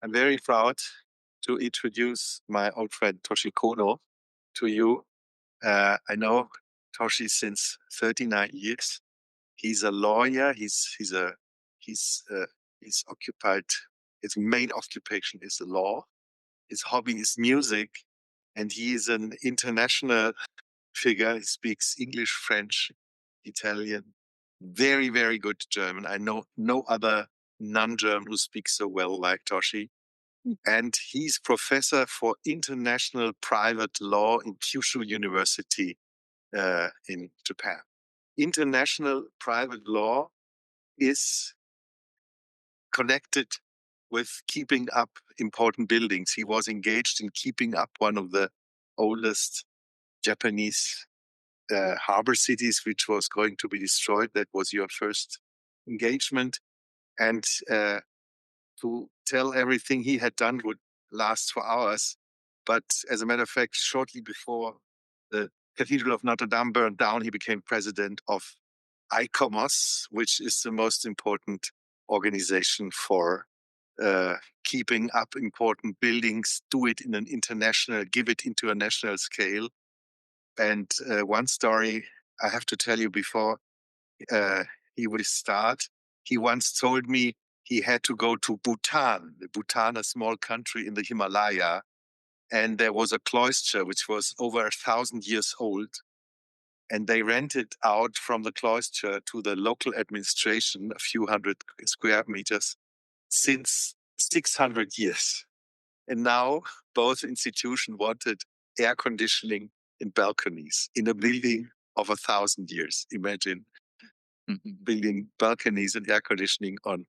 I'm very proud to introduce my old friend Toshi Kono to you. I know Toshi since 39 years. He's a lawyer. He's he's occupied. His main occupation is the law. His hobby is music, and he is an international figure. He speaks English, French, Italian, very, very good German. I know no other non-German who speaks so well like Toshi. And he's professor for international private law in Kyushu University in Japan. International private law is connected with keeping up important buildings. He was engaged in keeping up one of the oldest Japanese harbor cities, which was going to be destroyed. That was your first engagement. And to tell everything he had done would last for hours. But as a matter of fact, shortly before the Cathedral of Notre-Dame burned down, he became president of ICOMOS, which is the most important organization for keeping up important buildings, do it in an international, give it into a national scale. And one story I have to tell you before he will start. He once told me he had to go to Bhutan, a small country in the Himalaya, and there was a cloister which was over 1,000 years old. And they rented out from the cloister to the local administration a few hundred square meters since 600 years. And now both institutions wanted air conditioning in balconies in a building of 1,000 years. Imagine building balconies and air conditioning on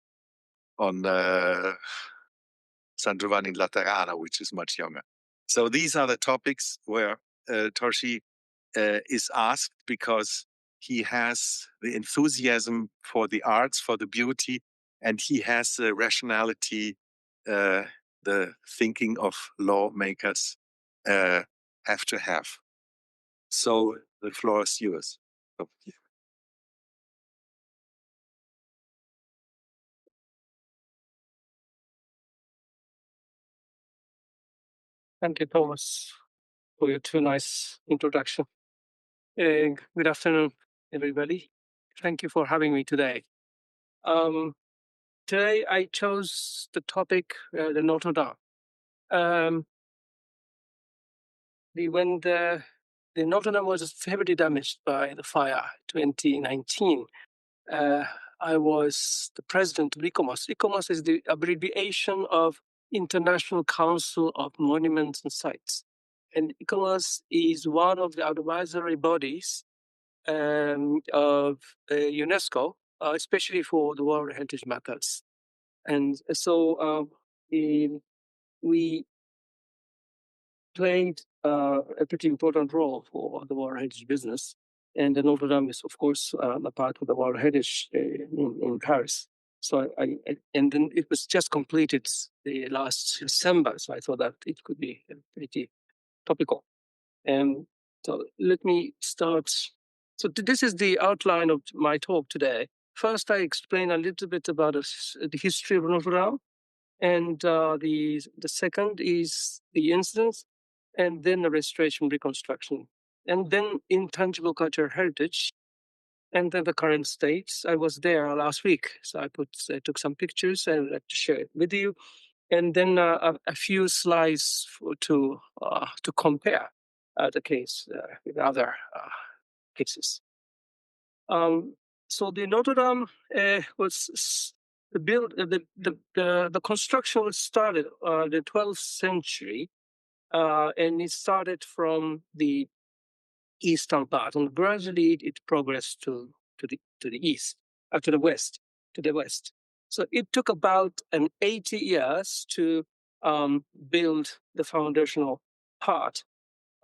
San Giovanni Laterano, which is much younger. So these are the topics where Toshi is asked, because he has the enthusiasm for the arts, for the beauty, and he has the rationality, the thinking of lawmakers have to have. So the floor is yours. Thank you, Thomas, for your too nice introduction. Good afternoon, everybody. Thank you for having me today. Today I chose the topic, the Notre-Dame. When the Notre-Dame was heavily damaged by the fire 2019, I was the president of ICOMOS. ICOMOS is the abbreviation of International Council of Monuments and Sites. And ICOMOS is one of the advisory bodies of UNESCO, especially for the World Heritage Matters. And so we played a pretty important role for the World Heritage business. And the Notre Dame is, of course, a part of the World Heritage in Paris. So and then it was just completed the last December. So I thought that it could be pretty topical. And so let me start. So this is the outline of my talk today. First, I explain a little bit about the history of Notre Dame. And the second is the incidents, and then the restoration, reconstruction, and then intangible cultural heritage, and then the current states. I was there last week, so I took some pictures and I'd like to share it with you, and then a few slides to compare the case with other cases. So the Notre Dame was the construction was started the 12th century, and it started from the eastern part, and gradually it progressed to the east, to the west, So it took about 80 years to build the foundational part.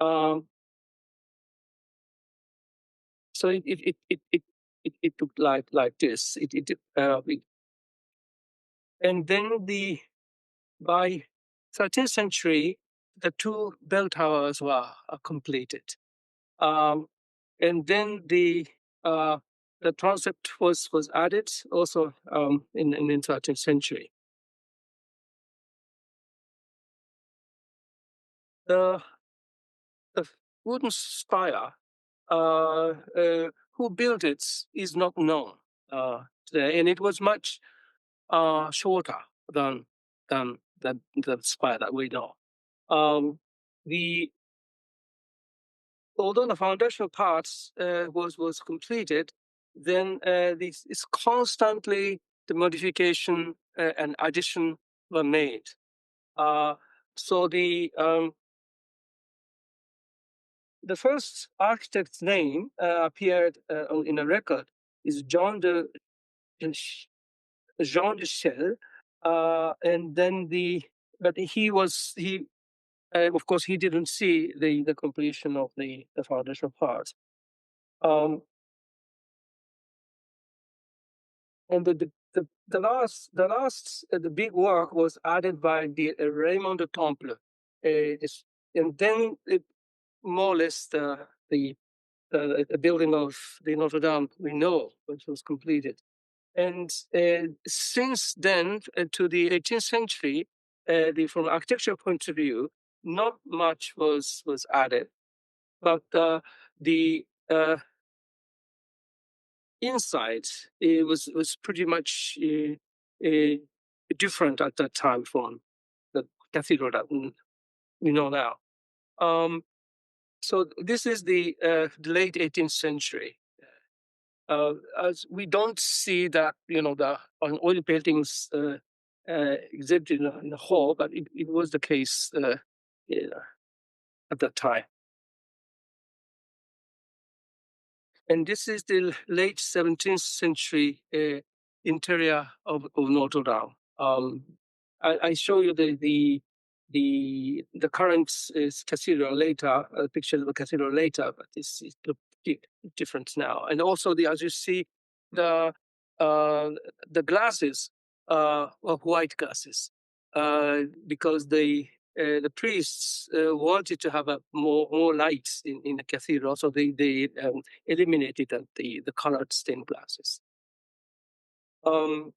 So it took like this. And then by 13th century, the two bell towers were completed. And then the transept was added also in the 13th century. the wooden spire, who built it is not known today, and it was much shorter than the spire that we know. The Although the foundational parts was completed, then this is constantly the modification and addition were made. So the first architect's name appeared in a record is Jean de Chelles, and then but he of course he didn't see the completion of the foundational parts. And the big work was added by the Raymond de Temple, and then more or less the building of the Notre Dame we know, which was completed. And since then to the 18th century, from an architectural point of view, not much was added, but the inside it was pretty much different at that time from the cathedral that we know now. So this is the late 18th century. As we don't see that, the oil paintings exhibited in the hall, but it was the case at that time. And this is the late 17th century interior of Notre Dame. I show you the current cathedral later, a picture of the cathedral later, but this is different now. And also, as you see, the glasses are white glasses because the priests wanted to have more light in the cathedral, so they eliminated the colored stained glasses. Well,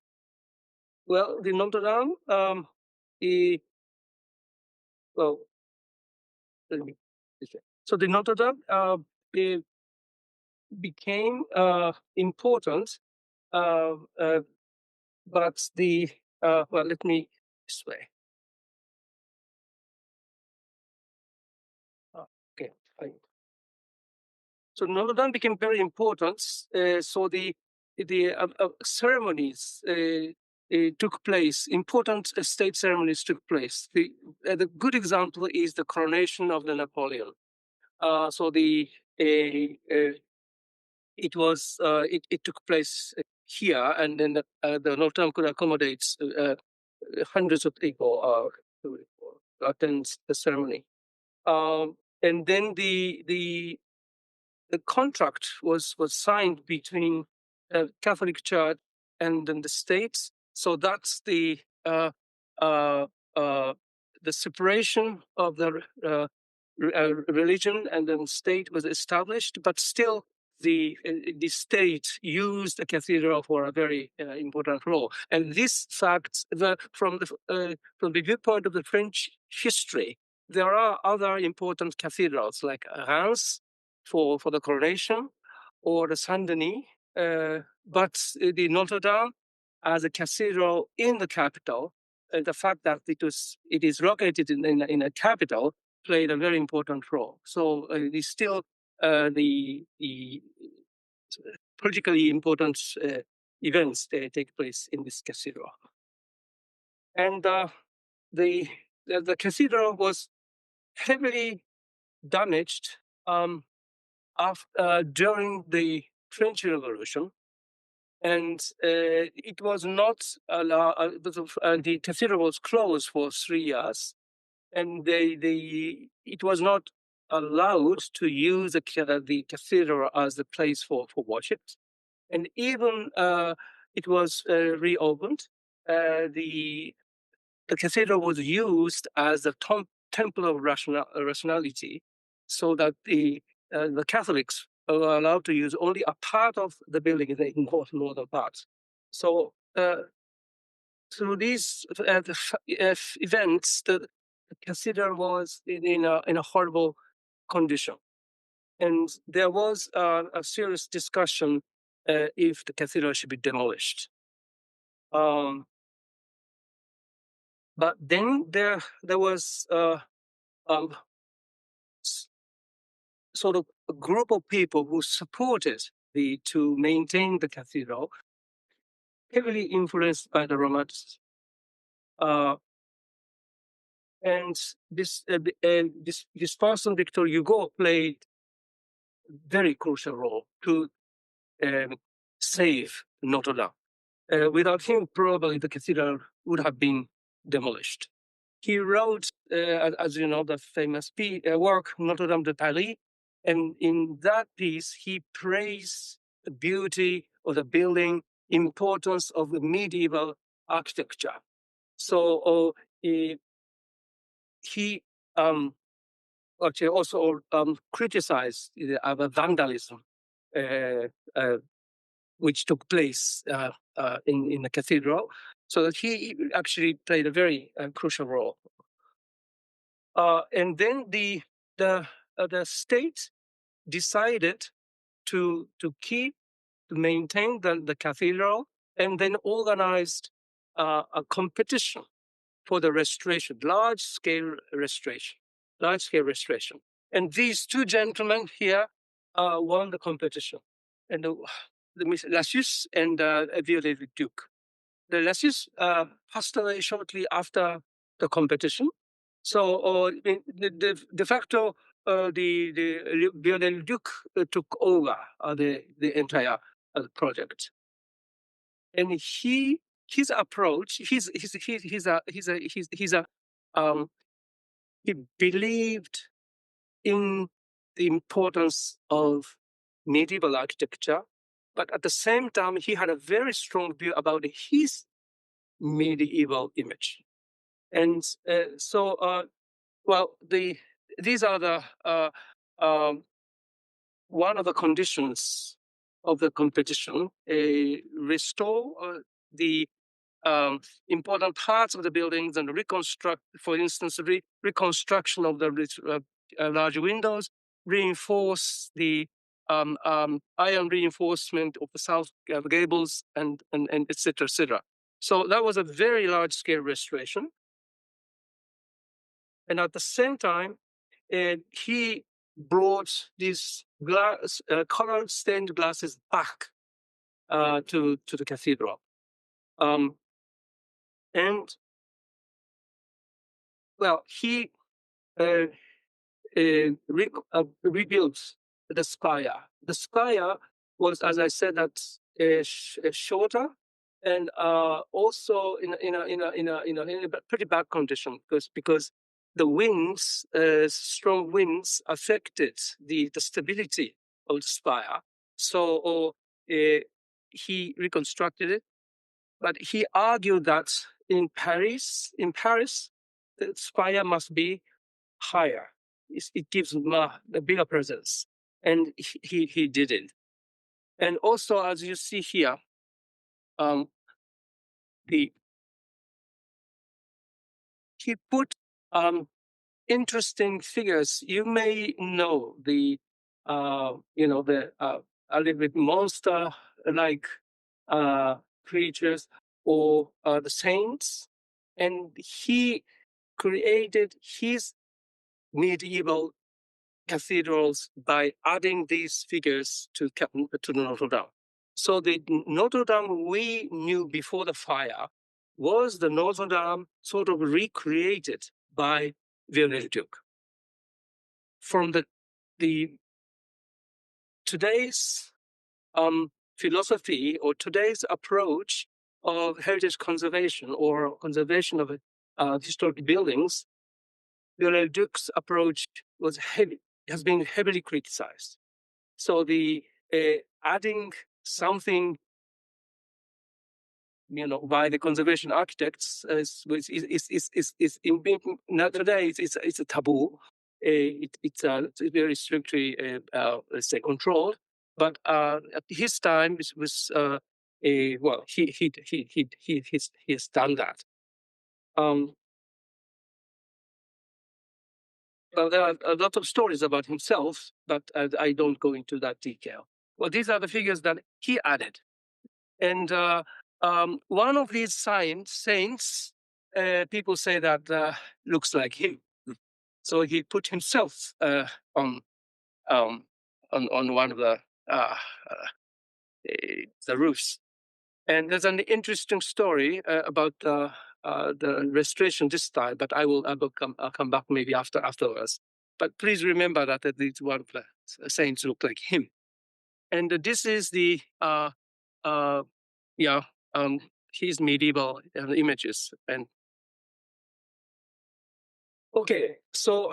the Notre Dame, so the Notre Dame became important, but let me this way. Okay, fine. So Notre Dame became very important. So the ceremonies took place. Important state ceremonies took place. The good example is the coronation of the Napoleon. So it took place here, and then the Notre Dame could accommodate hundreds of people to attend the ceremony. And then the contract was signed between the Catholic Church and then the states. So that's the separation of the religion and then state was established, but still the state used the cathedral for a very important role. And this fact, from the viewpoint of the French history, there are other important cathedrals like Reims for the coronation, or the Saint-Denis, but the Notre Dame as a cathedral in the capital, the fact that it is located in a capital played a very important role. So it is still the politically important events take place in this cathedral. And the cathedral was heavily damaged during the French Revolution, and it was not allowed. The cathedral was closed for 3 years, and it was not allowed to use the cathedral as a place for worship. And even it was reopened, the cathedral was used as a temple of rationality, so that the Catholics were allowed to use only a part of the building in the northern part. So through these events, the cathedral was in a horrible condition. And there was a serious discussion if the cathedral should be demolished. But then there was um, sort of a group of people who supported to maintain the cathedral, heavily influenced by the Romanticists. And this person, Victor Hugo, played very crucial role to save Notre Dame. Without him, probably the cathedral would have been demolished. He wrote, as you know, the famous work Notre-Dame de Paris, and in that piece, he praised the beauty of the building, importance of the medieval architecture. So he actually also criticized the vandalism uh, which took place in the cathedral. So that he actually played a very crucial role. And then the state decided to maintain the cathedral, and then organized a competition for the restoration, large scale restoration. And these two gentlemen here won the competition, and the Lassus and Viollet-le-Duc. The Lassus passed away shortly after the competition. So de facto, the Viollet-le-Duc took over the entire project, and his approach, he believed in the importance of medieval architecture, but at the same time, he had a very strong view about his medieval image. And these are one of the conditions of the competition: restore the important parts of the buildings and reconstruct, for instance, reconstruction of the large windows, reinforce the iron reinforcement of the south gables, and et cetera, et cetera. So that was a very large scale restoration. And at the same time, he brought these color stained glasses back to the cathedral. And well, he rebuilt the spire. The spire was, as I said, that shorter, and also in a pretty bad condition, because the winds, strong winds, affected the stability of the spire. So he reconstructed it, but he argued that in Paris, the spire must be higher. It gives a bigger presence, and he did it. And also, as you see here, he put interesting figures. You may know a little bit monster-like creatures, or the saints, and he created his medieval cathedrals by adding these figures to Notre Dame. So the Notre Dame we knew before the fire was the Notre Dame sort of recreated by Viollet-le-Duc. From the today's philosophy, or today's approach of heritage conservation, or conservation of historic buildings, Viollet-le-Duc's approach has been heavily criticized. So the adding something, by the conservation architects is now today it's a taboo. It's very strictly let's say controlled. But at his time, it was he's done that. Well, there are a lot of stories about himself, but I don't go into that detail. Well, these are the figures that he added. And one of these saints, people say that looks like him. So he put himself um, on one of the roofs. And there's an interesting story about the restoration this time, but I'll come back maybe afterwards. But please remember that at least one of the saints look like him. And this is the yeah his medieval images. And okay, so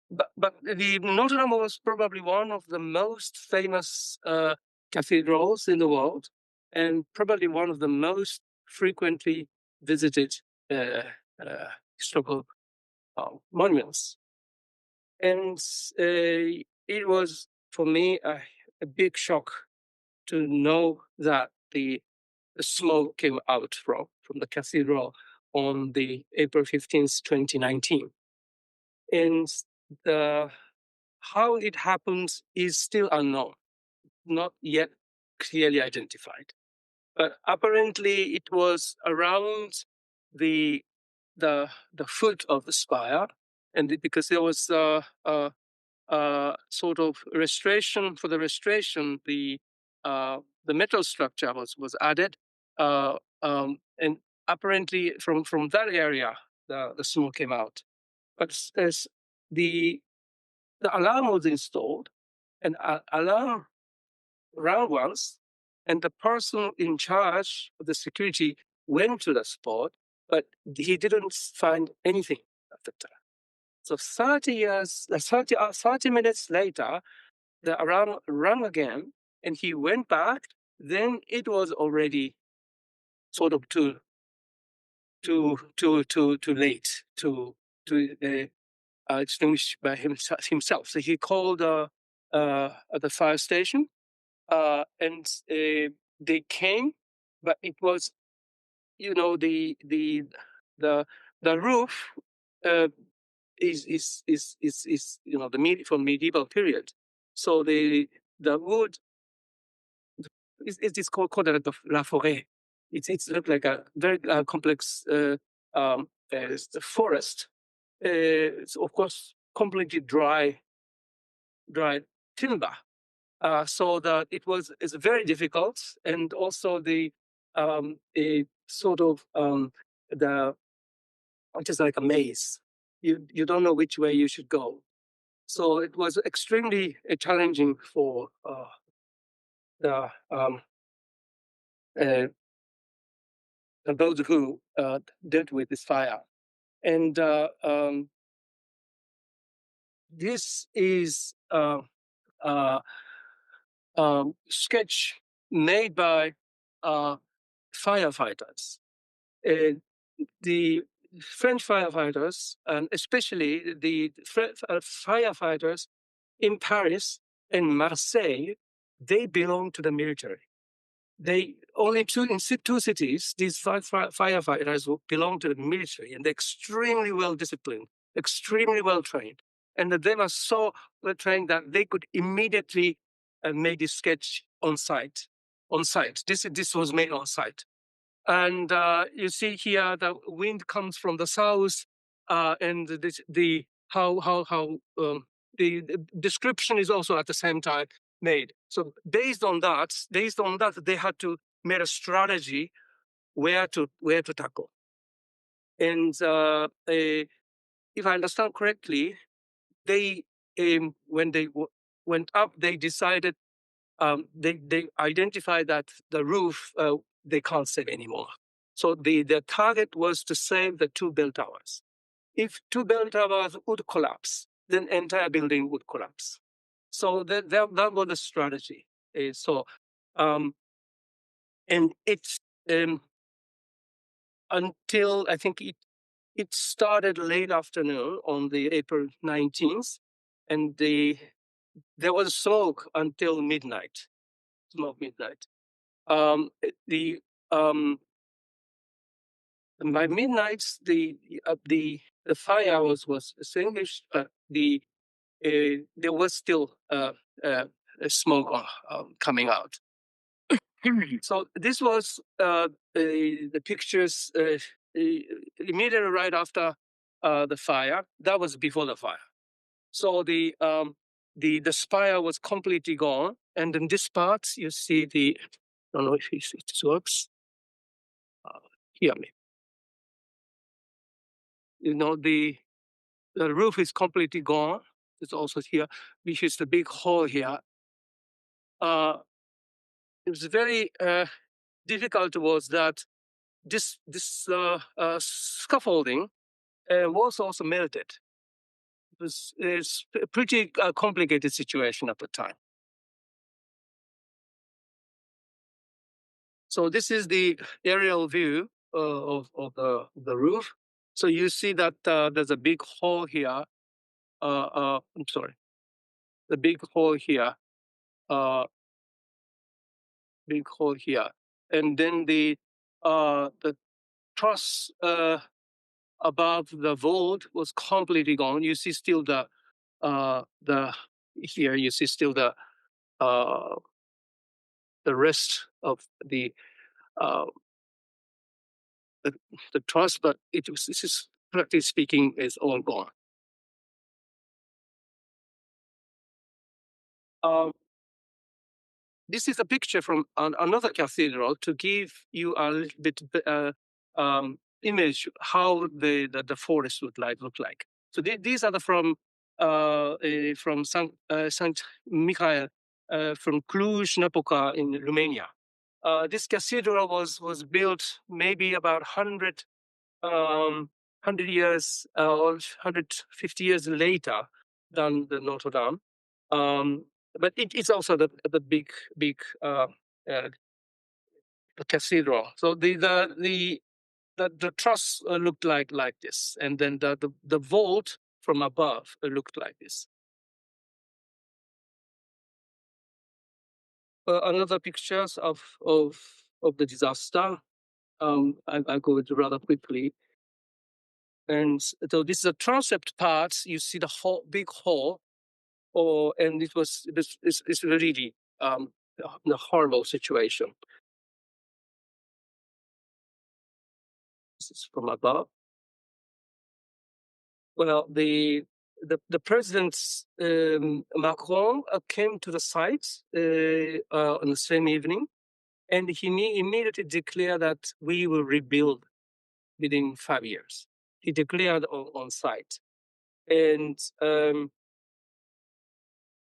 but the Notre-Dame was probably one of the most famous cathedrals in the world, and probably one of the most frequently visited uh, historical monuments. And it was for me a big shock to know that the smoke came out from the cathedral on the April 15th, 2019. And the how it happens is still unknown, not yet clearly identified. But apparently, it was around the the foot of the spire, and because there was sort of restoration for the restoration, the metal structure was added, and apparently from that area the smoke came out. But as the alarm was installed, and alarm rang once, and the person in charge of the security went to the spot, but he didn't find anything at the time. So 30 minutes later, the alarm rang again, and he went back. Then it was already sort of too late to extinguish by himself. So he called the fire station, and they came, but it was, the the roof uh, is from medieval period. So the wood is called la forêt. It's looked like a very complex forest. It's of course completely dry timber. So that it's very difficult, and also a sort of the it is like a maze. You don't know which way you should go. So it was extremely challenging for the uh, those who dealt with this fire. And this is uh, sketch made by firefighters. Uh, the French firefighters, and especially the firefighters in Paris and Marseille, they belong to the military. They only in two cities, these firefighters belong to the military, and they're extremely well disciplined, extremely well trained. And they were so well trained that they could immediately make this sketch on site. On site, this was made on site. And you see here the wind comes from the south, and the the description is also at the same time made. So based on that, they had to make a strategy where to tackle. And if I understand correctly, they when they went up, they decided they identified that the roof they can't save anymore. So the target was to save the two bell towers. If two bell towers would collapse, then entire building would collapse. So that was the strategy. So and it's until I think it started late afternoon on the April 19th, and there was smoke until midnight. Smoke midnight. The By midnight, the the fire was extinguished, but there was still smoke coming out. So this was the pictures immediately right after the fire. That was before the fire. So the spire was completely gone, and in this part you see the. I don't know if it works. Here, you know the roof is completely gone. It's also here, which is the big hole here. It was very difficult. Was that this scaffolding was also melted. It's a pretty complicated situation at the time. So this is the aerial view of the roof. So you see that there's a big hole here. I'm sorry, the big hole here, big hole here, and then the truss above the vault was completely gone. You see still the here you see still the rest of the uh, the truss, but this is practically speaking is all gone. This is a picture from another cathedral to give you a little bit image how the forest would look like. So these are from Saint Michael from Cluj-Napoca in Romania. This cathedral was built maybe about 100 years or 150 years later than the Notre-Dame. But it's also the big cathedral. So the truss looked like this, and then the vault from above looked like this. Another pictures of the disaster. I go it rather quickly. And so this is a transept part. You see the whole big hole, and it's really a horrible situation. This is from above. Well, the president Macron came to the site on the same evening, and he immediately declared that we will rebuild within 5 years. He declared on site, and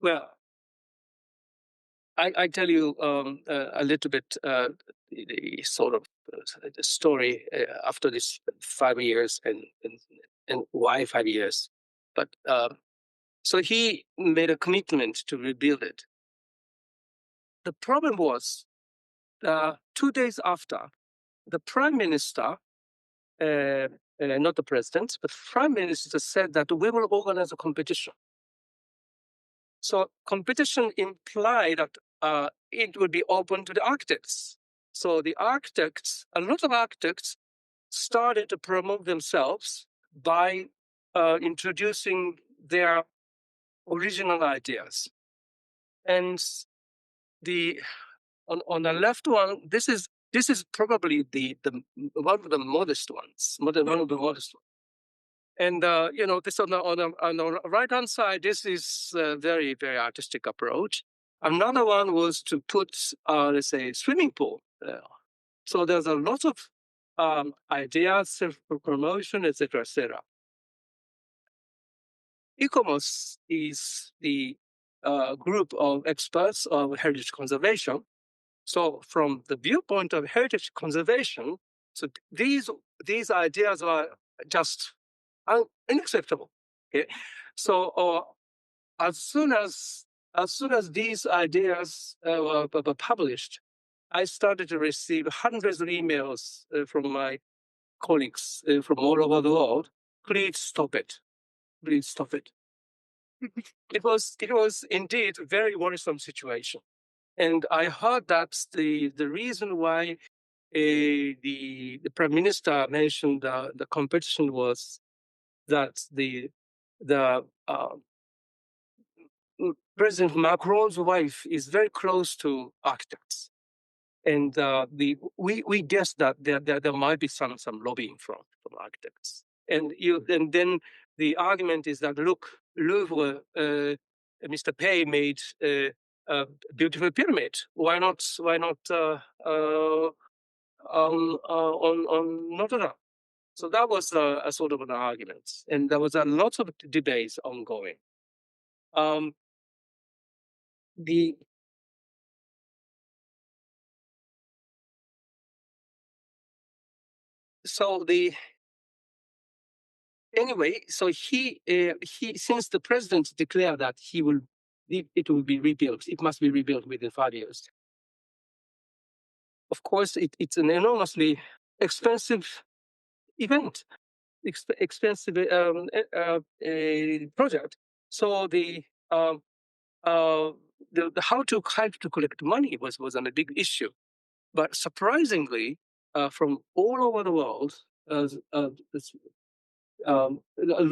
well, I tell you a little bit the sort of the story after this 5 years and why 5 years. But so he made a commitment to rebuild it. The problem was 2 days after, the prime minister, not the president, but prime minister said that we will organize a competition. So competition implied that it would be open to the architects. So the architects, a lot of architects, started to promote themselves by introducing their original ideas. And on the left one, this is probably the one of the modest ones, one of the modest ones. And this on the right hand side, this is a very, very artistic approach. Another one was to put, let's say, swimming pool. So there's a lot of ideas, self-promotion, etc., etc. ICOMOS is the group of experts of heritage conservation. So from the viewpoint of heritage conservation, so these ideas are just unacceptable. Okay? So as soon as these ideas were published, I started to receive hundreds of emails from my colleagues from all over the world. Please stop it. Please stop it. It was indeed a very worrisome situation. And I heard that the reason why the prime minister mentioned the competition was that the President Macron's wife is very close to architects, and we guessed that there might be some lobbying from architects, and then the argument is that look, Louvre, Mr. Pei made a beautiful pyramid. Why not on Notre Dame? So that was a sort of an argument, and there was a lot of debates ongoing. Um, the so the anyway, so he since the president declared that it will be rebuilt, it must be rebuilt within 5 years. Of course, it's an enormously expensive event, expensive project. So the how to collect money was a big issue. But surprisingly, from all over the world, a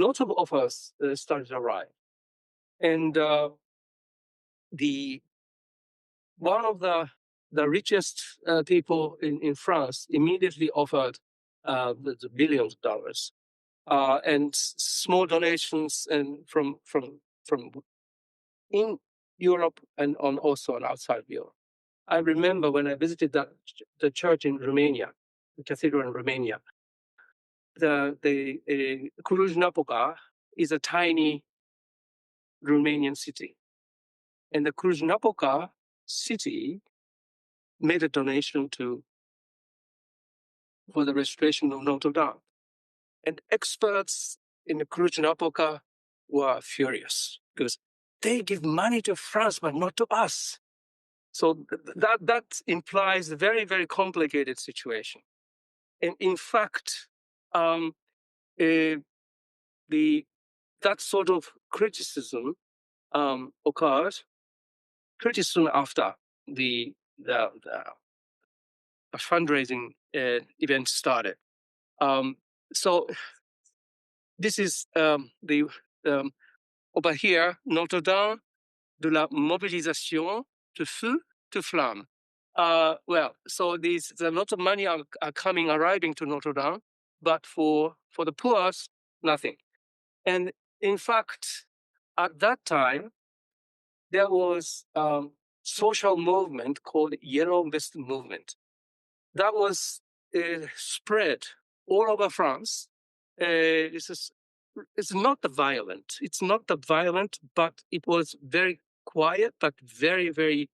lot of offers started to arrive, and the one of the richest people in France immediately offered the billions of dollars, and small donations and from in Europe and also outside Europe. I remember when I visited the church in Romania, the cathedral in Romania. The Cluj-Napoca is a tiny Romanian city, and the Cluj-Napoca city made a donation for the restoration of Notre Dame, and experts in the Cluj-Napoca were furious because they give money to France but not to us. So that implies a very, very complicated situation. And in fact, that sort of criticism occurred pretty soon after the fundraising event started. So this is over here, Notre Dame de la mobilisation de feu to flamme. Well, so there's a lot of money are arriving to Notre Dame, but for the poor, nothing. And in fact, at that time, there was social movement called Yellow Vest Movement that was spread all over France. It's not violent. It's not violent, but it was very quiet, but very, very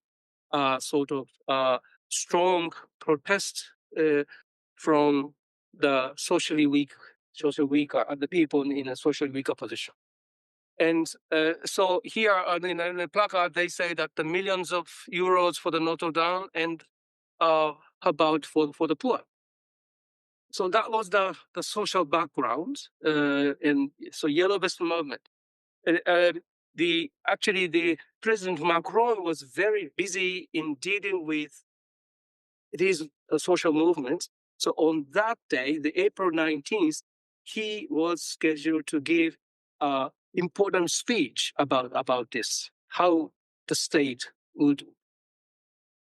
sort of strong protest from the socially weaker, the people in a socially weaker position. And so here in the placard, they say that the millions of euros for the Notre Dame and about for the poor. So that was the social background, and so Yellow Vest movement. The President Macron was very busy in dealing with these social movements. So on that day, the April 19th, he was scheduled to give an important speech about this, how the state would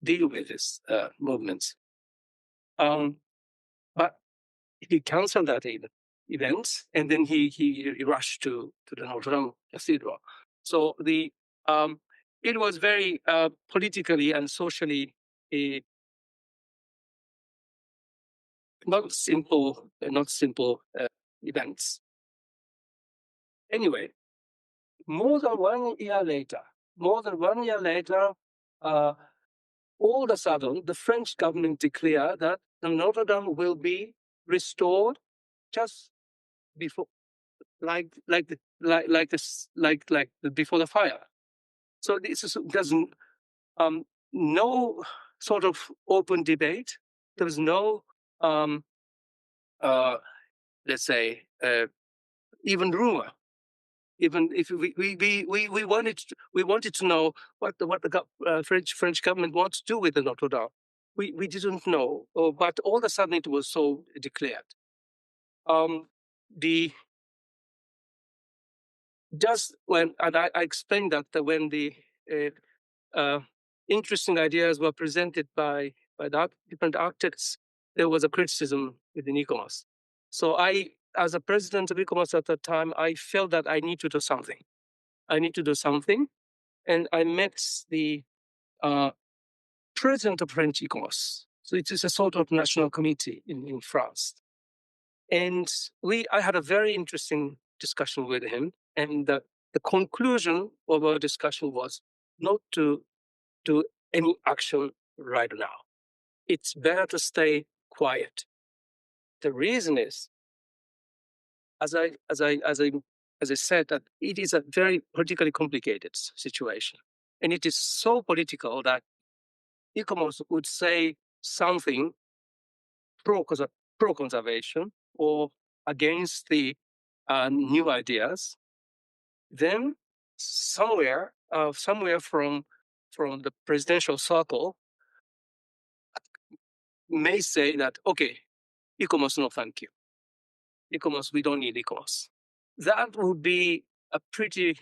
deal with this movements. But he canceled that event, and then he rushed to the Notre Dame Cathedral. So it was very politically and socially not simple events. Anyway, more than 1 year later, all of a sudden, the French government declared that the Notre Dame will be restored just before, before the fire. So this is doesn't no sort of open debate. There was no let's say even rumor. Even if we wanted to know what the French government wants to do with the Notre Dame, we didn't know, but all of a sudden it was so declared. just when, and I explained that when the interesting ideas were presented by the different architects, there was a criticism within e-commerce. So I, as a president of e-commerce at that time, I felt that I need to do something. I need to do something. And I met the president of French e-commerce. So it is a sort of national committee in France. And I had a very interesting discussion with him. And the conclusion of our discussion was not to do any action right now. It's better to stay quiet. The reason is, as I said, that it is a very politically complicated situation. And it is so political that e-commerce would say something pro-conservation or against the new ideas, then somewhere from the presidential circle may say that, okay, e-commerce, no thank you. E-commerce, we don't need e-commerce. That would be a pretty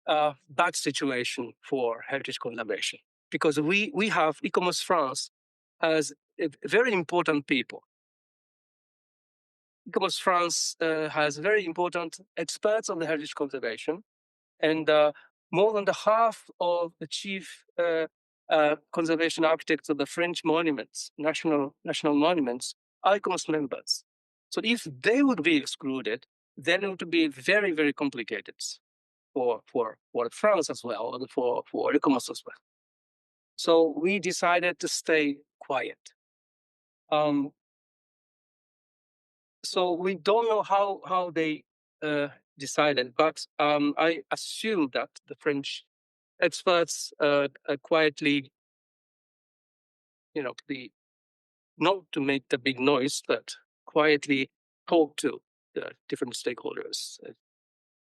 bad situation for heritage conservation, because we have e-commerce France as a very important people. E-commerce France has very important experts on the heritage conservation, and more than the half of the chief conservation architects of the French monuments, national monuments, are e-commerce members. So if they would be excluded, then it would be very, very complicated for France as well, and for e-commerce as well. So we decided to stay quiet. So we don't know how they decided, but I assume that the French experts quietly, not to make the big noise, but quietly talk to the different stakeholders.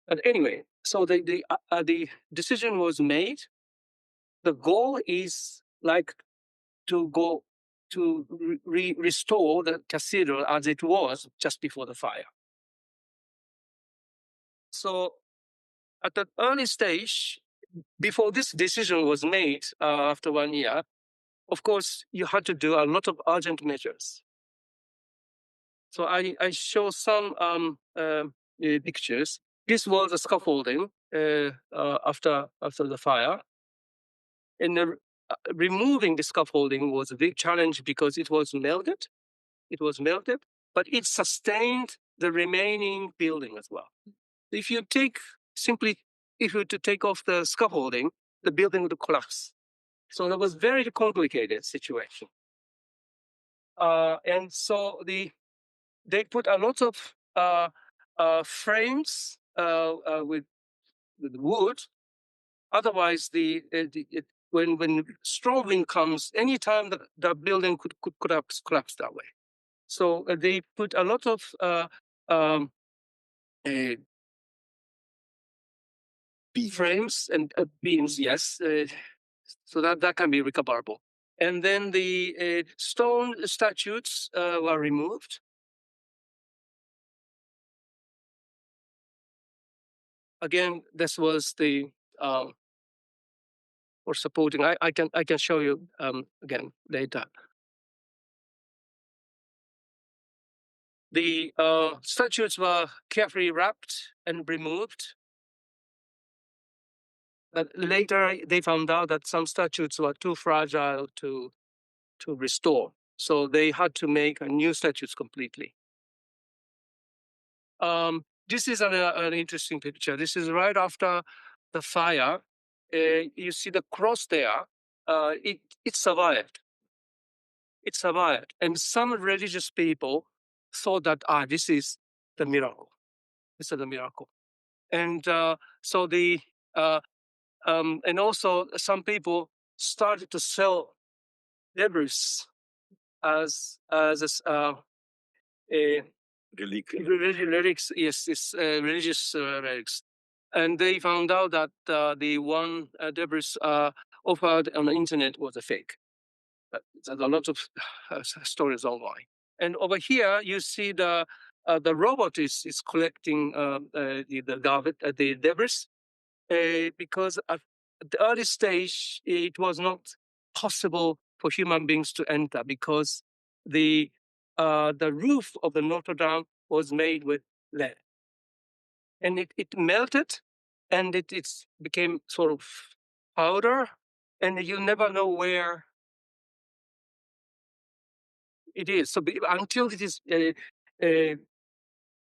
But anyway, so the decision was made. The goal is like to go to restore the cathedral as it was just before the fire. So at that early stage, before this decision was made after 1 year, of course, you had to do a lot of urgent measures. So I show some pictures. This was a scaffolding after the fire. And removing the scaffolding was a big challenge because it was melted. It was melted, but it sustained the remaining building as well. If you take to take off the scaffolding, the building would collapse. So that was very complicated situation. And so they put a lot of frames with wood. Otherwise, when strong wind comes, anytime the building could collapse that way. So they put a lot of frames and beams, yes, so that can be recoverable. And then the stone statues were removed. Again, this was the for supporting. I can show you again later. The statues were carefully wrapped and removed. But later they found out that some statues were too fragile to restore. So they had to make a new statues completely. This is an interesting picture. This is right after the fire. You see the cross there. It survived. It survived. And some religious people thought that, this is the miracle. This is the miracle. And so and also some people started to sell debris as relics, yes, it's religious relics. And they found out that the one debris offered on the internet was a fake. There's a lot of stories online. And over here, you see the the robot is collecting the garbage, the debris, because at the early stage it was not possible for human beings to enter because the roof of the Notre Dame was made with lead, and it melted, and it became sort of powder, and you never know where it is. So until it is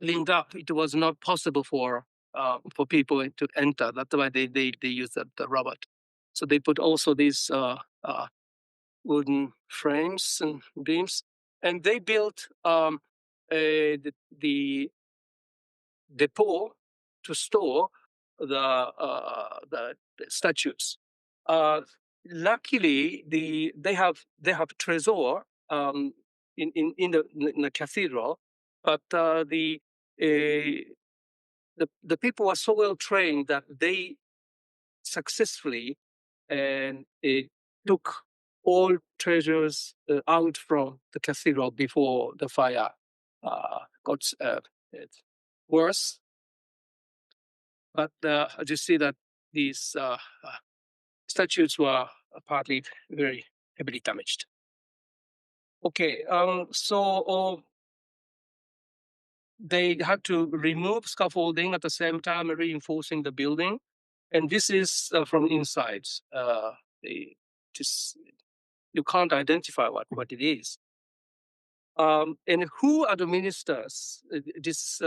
cleaned up, it was not possible for people to enter. That's why they use the robot. So they put also these wooden frames and beams, and they built the depot to store the statues. Luckily, they have trésor in the cathedral, but the people were so well trained that they successfully and took all treasures out from the cathedral before the fire got worse. But as you see that these statues were partly very heavily damaged. Okay, so they had to remove scaffolding at the same time reinforcing the building. And this is from inside. You can't identify what it is. And who administers this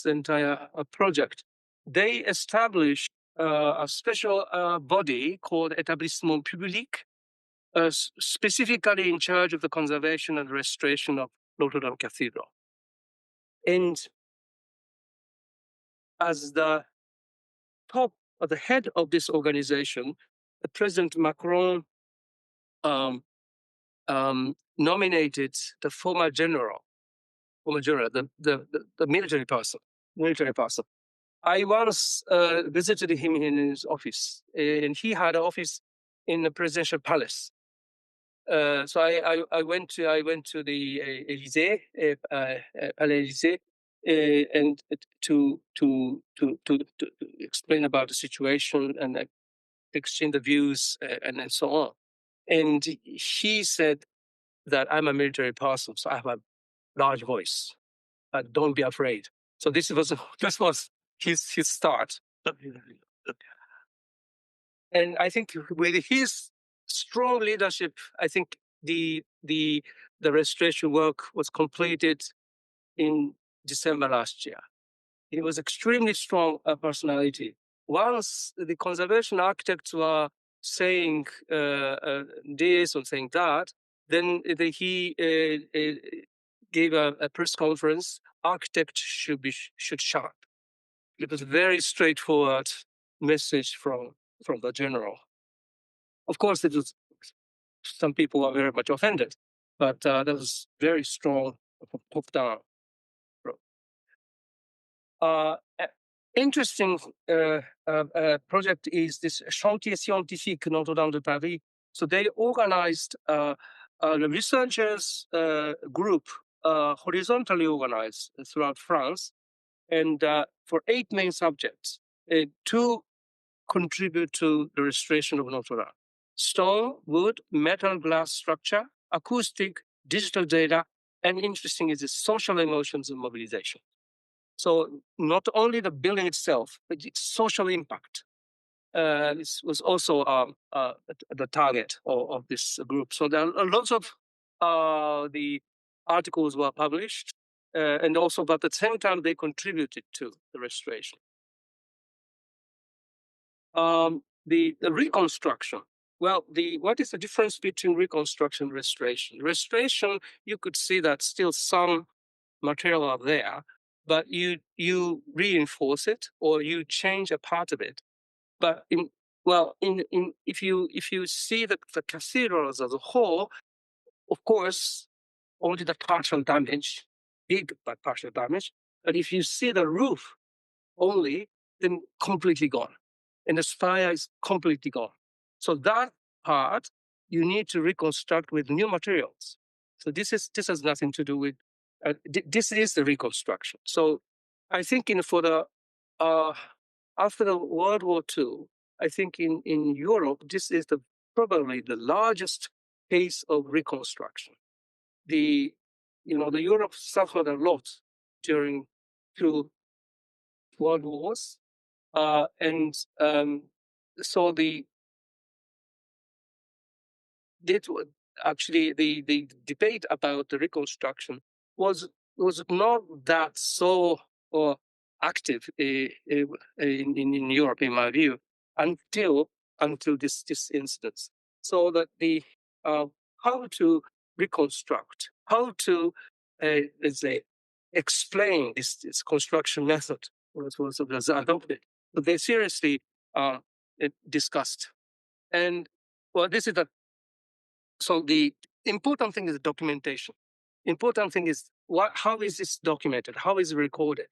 entire project? They established a special body called Établissement Public, specifically in charge of the conservation and restoration of Notre-Dame Cathedral. And as the top or the head of this organization, President Macron nominated the former general, the military person. I once visited him in his office, and he had an office in the presidential palace. So I went to the Élysée, Palais Élysée, and to explain about the situation and exchange the views and so on. And he said that I'm a military person, so I have a large voice. Don't be afraid. So this was his start. And I think with his strong leadership, I think the restoration work was completed in December last year. He was extremely strong personality. Once the conservation architects were saying this or saying that, then he gave a press conference. Architect should shut. It was a very straightforward message from the general. Of course, some people were very much offended, but that was very strong top down. Interesting project is this Chantier Scientifique Notre-Dame de Paris. So they organized a researchers group, horizontally organized throughout France, and for 8 main subjects to contribute to the restoration of Notre Dame: stone, wood, metal, glass structure, acoustic, digital data, and interesting is the social emotions and mobilization. So not only the building itself, but its social impact. This was also the target of this group. So there are lots of the articles were published, and also, but at the same time, they contributed to the restoration. The reconstruction. Well, what is the difference between reconstruction and restoration? Restoration, you could see that still some material are there, but you reinforce it or you change a part of it. But if you see the cathedral as a whole, of course, only the partial damage, big but partial damage. But if you see the roof only, then completely gone, and the spire is completely gone. So that part you need to reconstruct with new materials. So this has nothing to do with This is the reconstruction. So I think for the after the World War II, I think in Europe, this is probably the largest case of reconstruction. The the Europe suffered a lot during two world wars, and so that actually the debate about the reconstruction was not that so active in Europe, in my view, until this incident. So that the how to reconstruct, how to let's say explain this construction method was adopted. But they seriously discussed. And well, this is the so the important thing is documentation. Important thing is how is this documented? How is it recorded?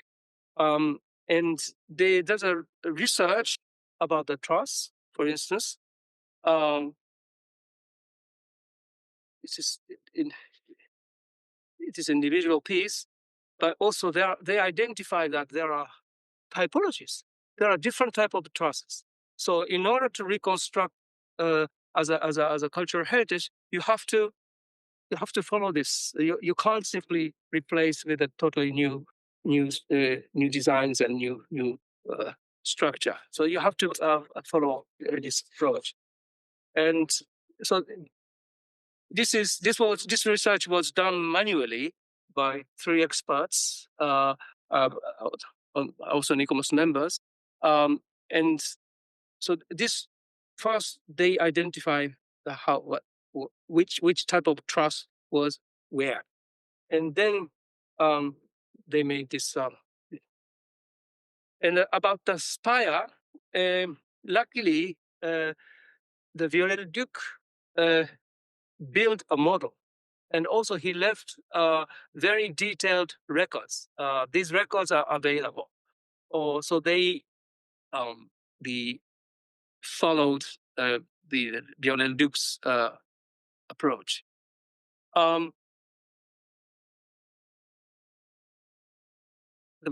Um, and there's a research about the truss, for instance. Um, it is in, it is individual piece, but also they identify that there are typologies. There are different type of trusses. So in order to reconstruct as a cultural heritage, you have to follow this. You can't simply replace with a totally new designs and new structure. So you have to follow this approach. And so this research was done manually by 3 experts, also NICOMOS members, and so this first they identify which type of truss was where, and then they made this. And about the spire, luckily, the Viollet-le-Duc built a model, and also he left very detailed records. These records are available, so they followed the Viollet-le-Duc's approach. The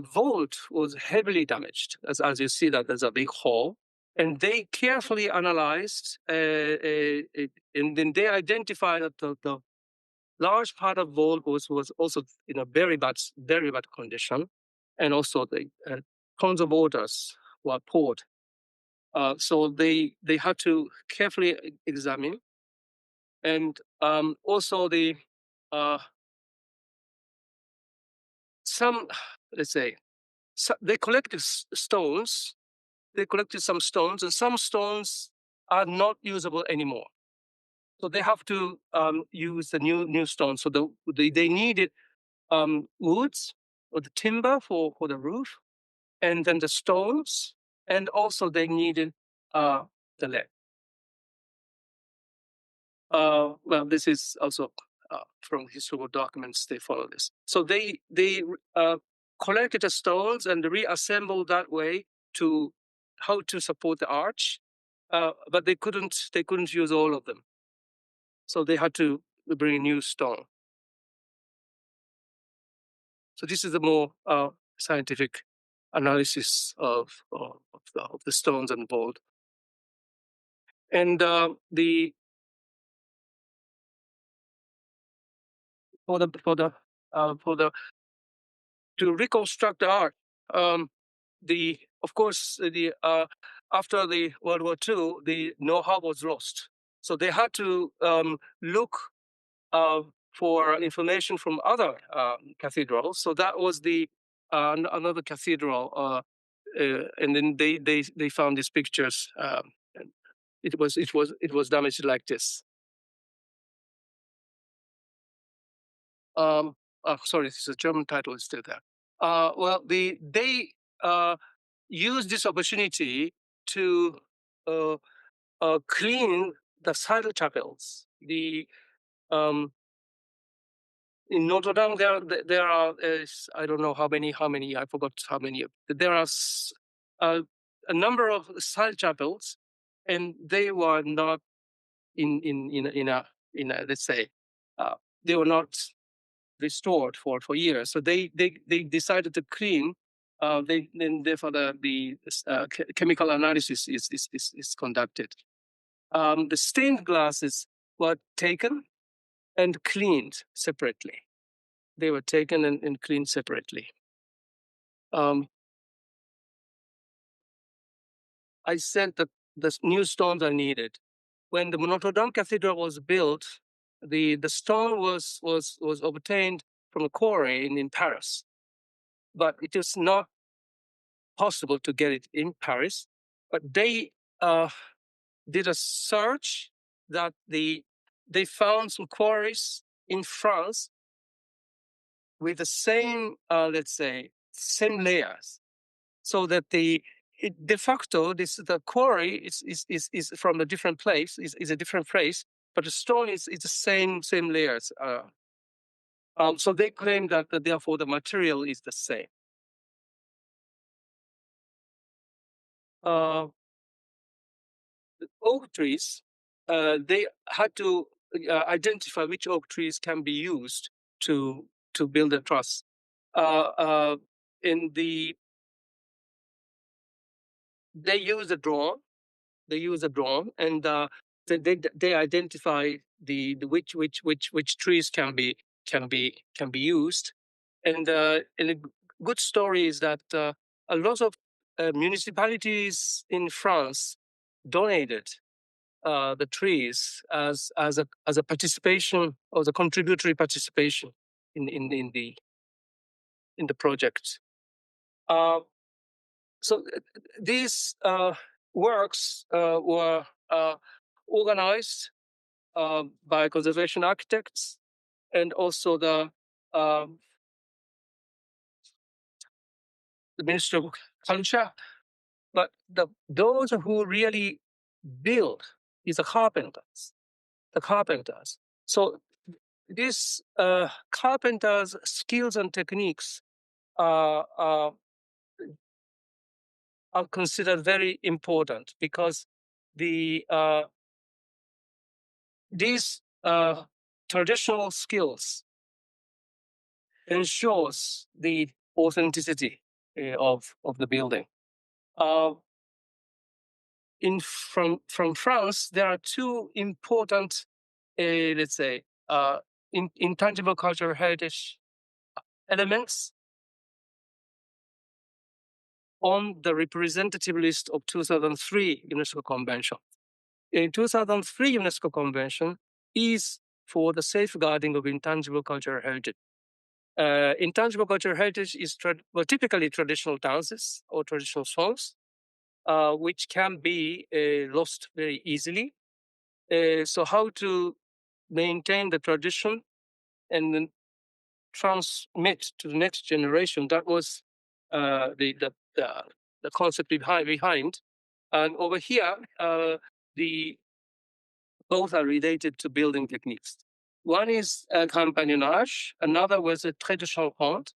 vault was heavily damaged, as you see that there's a big hole, and they carefully analyzed, and then they identified that the large part of vault was also in a very bad condition, and also the tons of waters were poured. So they had to carefully examine, and also some, let's say, they collected stones. They collected some stones, and some stones are not usable anymore. So they have to use the new stones. So they needed woods or the timber for the roof, and then the stones, and also they needed the lead. Well, this is also from historical documents. They follow this. So they collected the stones and reassembled that way to how to support the arch, but they couldn't use all of them. So they had to bring a new stone. So this is a more scientific analysis of the stones and vault. And for the to reconstruct the art, of course after the World War II, the know-how was lost. So they had to look for information from other cathedrals. So that was another cathedral, and then they found these pictures. And it was damaged like this. Sorry, the German title is still there. Well, they used this opportunity to clean the side chapels. In Notre-Dame, there are I don't know how many. I forgot how many. There are a number of side chapels, and they were not in a let's say they were not restored for years. So they decided to clean. Therefore the chemical analysis is conducted. The stained glasses were taken and cleaned separately. They were taken and cleaned separately. I said that the new stones are needed. When the Notre-Dame Cathedral was built, the stone was obtained from a quarry in Paris, but it is not possible to get it in Paris. But they did a search that they found some quarries in France with the same, let's say, same layers, so that de facto the quarry is from a different place, is a different place, but the stone is the same layers. So they claim that therefore the material is the same. The oak trees, they had to identify which oak trees can be used to build a truss. They use a drone. And they identify the which trees can be used. And a good story is that a lot of municipalities in France donated the trees as a participation, or the contributory participation in the project. So these works were organized by conservation architects, and also the Ministry of Culture. But those who really build is the carpenters. So these carpenters' skills and techniques are considered very important, because these traditional skills ensures the authenticity of the building. From France, there are two important, let's say, intangible cultural heritage elements on the representative list of 2003 UNESCO Convention. In 2003 UNESCO Convention is for the safeguarding of intangible cultural heritage. Intangible cultural heritage is typically traditional dances or traditional songs, which can be lost very easily. So how to maintain the tradition and then transmit to the next generation, that was the concept behind. And over here, both are related to building techniques. One is compagnonnage, another was a trait de charpente.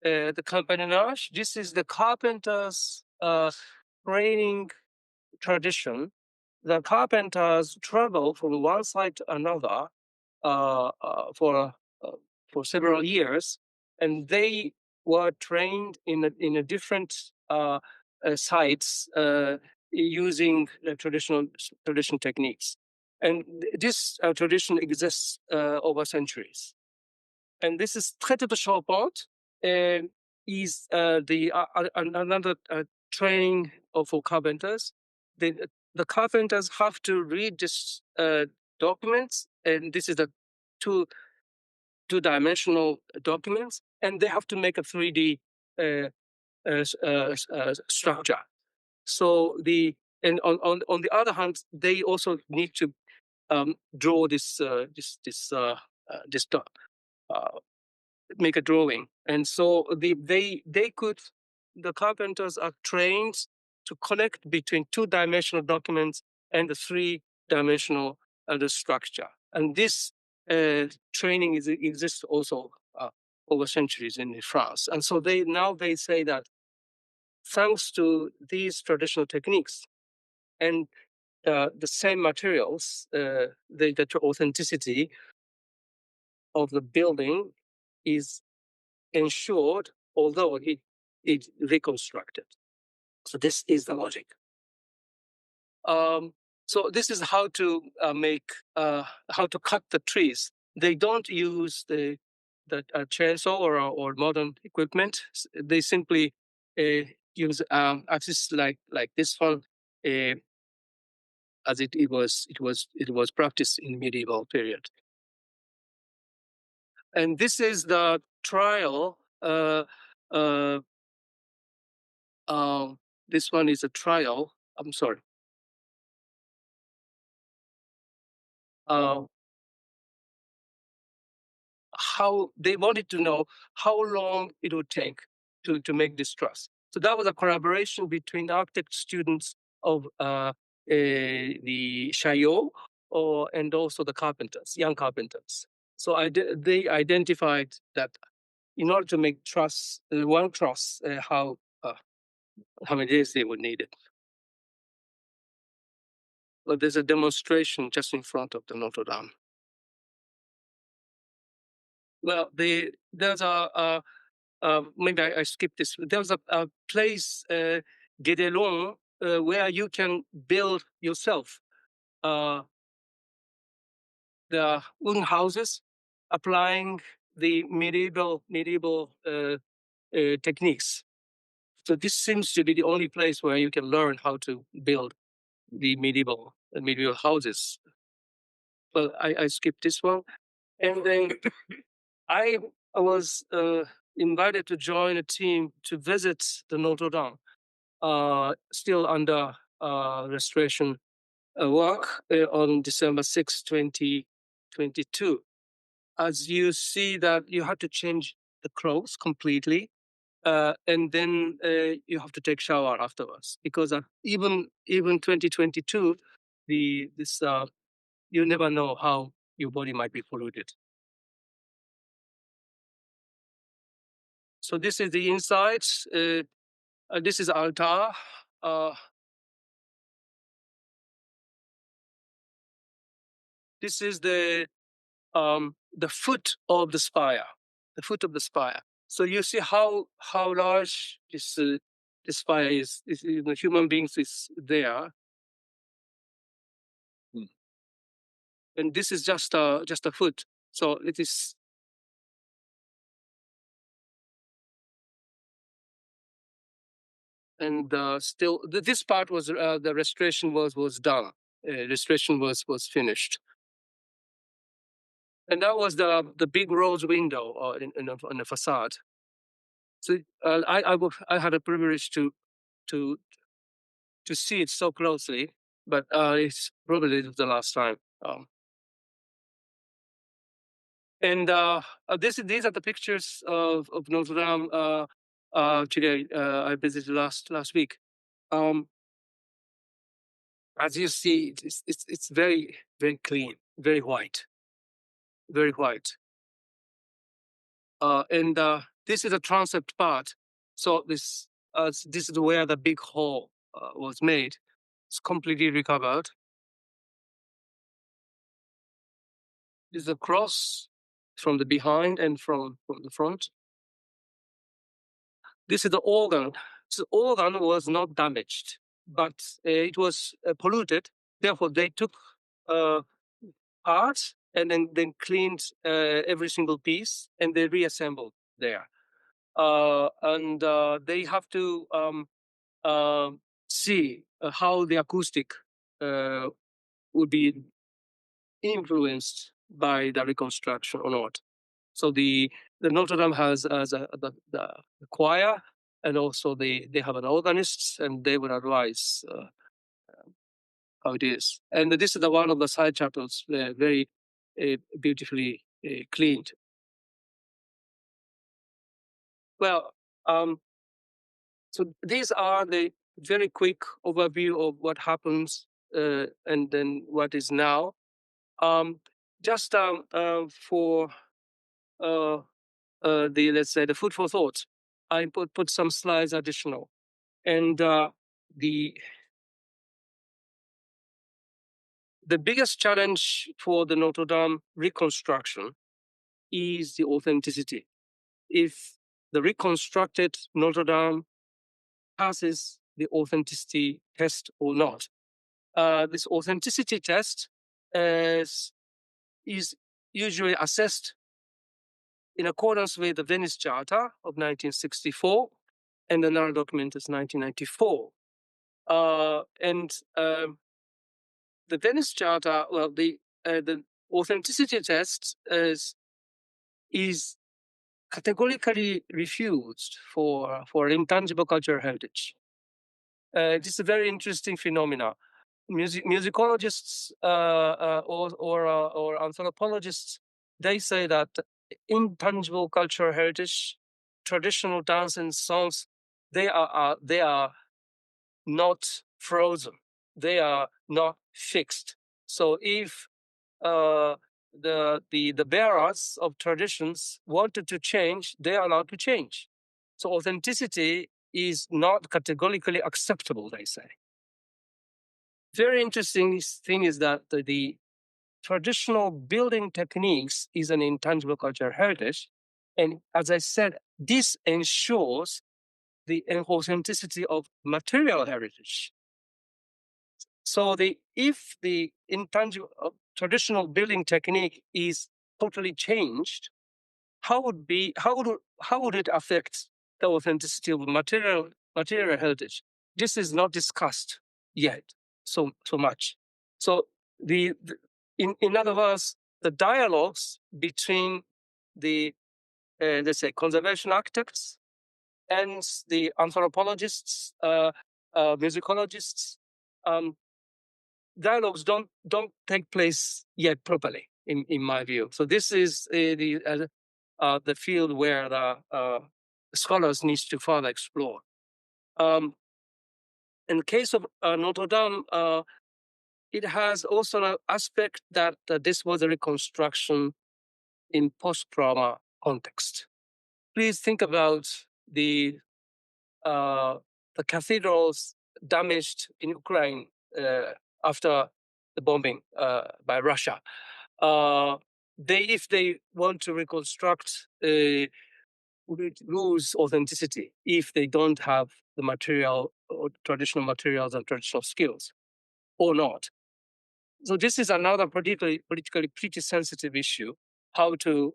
The compagnonnage, this is the carpenter's training tradition. The carpenters travel from one side to another for several years, and they were trained in a different sites using traditional techniques. And this tradition exists over centuries. And this is traité de charpente, is another training for carpenters. The carpenters have to read this documents, and this is a two-dimensional documents, and they have to make a 3D structure. So on the other hand, they also need to draw make a drawing, and so the carpenters are trained to connect between two-dimensional documents and the three-dimensional the structure. And this training exists also over centuries in France. And so they say that thanks to these traditional techniques and the same materials, the authenticity of the building is ensured, although it reconstructed. So this is the logic. So this is how to how to cut the trees. They don't use the chainsaw or modern equipment. They simply use axes like this one, as it was practiced in medieval period. And this is the trial. This one is a trial. I'm sorry. How they wanted to know how long it would take to make this truss. So that was a collaboration between architect students of the Chaillot and also the carpenters, young carpenters. So they identified that in order to make truss, one truss, how many days they would need it. But there's a demonstration just in front of the Notre-Dame. Well, there's maybe I skipped this. There's a place, Guédelon, where you can build yourself the wooden houses, applying the medieval techniques. So this seems to be the only place where you can learn how to build the medieval houses. Well, I skipped this one, and then I was invited to join a team to visit the Notre-Dame, still under restoration work on December 6, 2022. As you see that you have to change the clothes completely, and then you have to take shower afterwards, because even 2022, you never know how your body might be polluted. So this is the inside. This is altar. This is the foot of the spire. The foot of the spire. So you see how large this spire is. The human beings is there, and this is just a foot. So it is. And still, this part was the restoration was done. Restoration was finished, and that was the big rose window on the facade. So I had a privilege to see it so closely, but it's probably the last time. And these are the pictures of Notre Dame. Today I visited last week. As you see, it's very clean, very white, very white. And this is a transept part. So this is where the big hole was made. It's completely recovered. This is a cross from the behind and from the front. This is the organ. So the organ was not damaged, but it was polluted. Therefore, they took parts and then cleaned every single piece, and they reassembled there. And they have to see how the acoustic would be influenced by the reconstruction or not. So the Notre Dame has the choir, and also they have an organist, and they will advise how it is. And this is one of the side chapels, very beautifully cleaned. Well, so these are the very quick overview of what happens and then what is now. Just for let's say the food for thought, I put some slides additional, and the biggest challenge for the Notre Dame reconstruction is the authenticity. If the reconstructed Notre-Dame passes the authenticity test or not. This authenticity test is usually assessed in accordance with the Venice Charter of 1964, and another document is 1994. The Venice Charter, well, the authenticity test is categorically refused for intangible cultural heritage. This is a very interesting phenomena. Musicologists or anthropologists, they say that intangible cultural heritage, traditional dance and songs, they are not frozen. They are not fixed. So if the bearers of traditions wanted to change, they are allowed to change. So authenticity is not categorically acceptable, they say. Very interesting thing is that the traditional building techniques is an intangible cultural heritage. And as I said, this ensures the authenticity of material heritage. So if the intangible traditional building technique is totally changed, how would it affect the authenticity of material heritage? This is not discussed yet so much. So in other words, the dialogues between the let's say conservation architects and the anthropologists, musicologists, dialogues don't take place yet properly, in my view. So this is the field where the scholars need to further explore. In the case of Notre Dame, it has also an aspect that this was a reconstruction in post-trauma context. Please think about the cathedrals damaged in Ukraine after the bombing by Russia. If they want to reconstruct, would lose authenticity if they don't have the material or traditional materials and traditional skills, or not. So this is another politically pretty sensitive issue: how to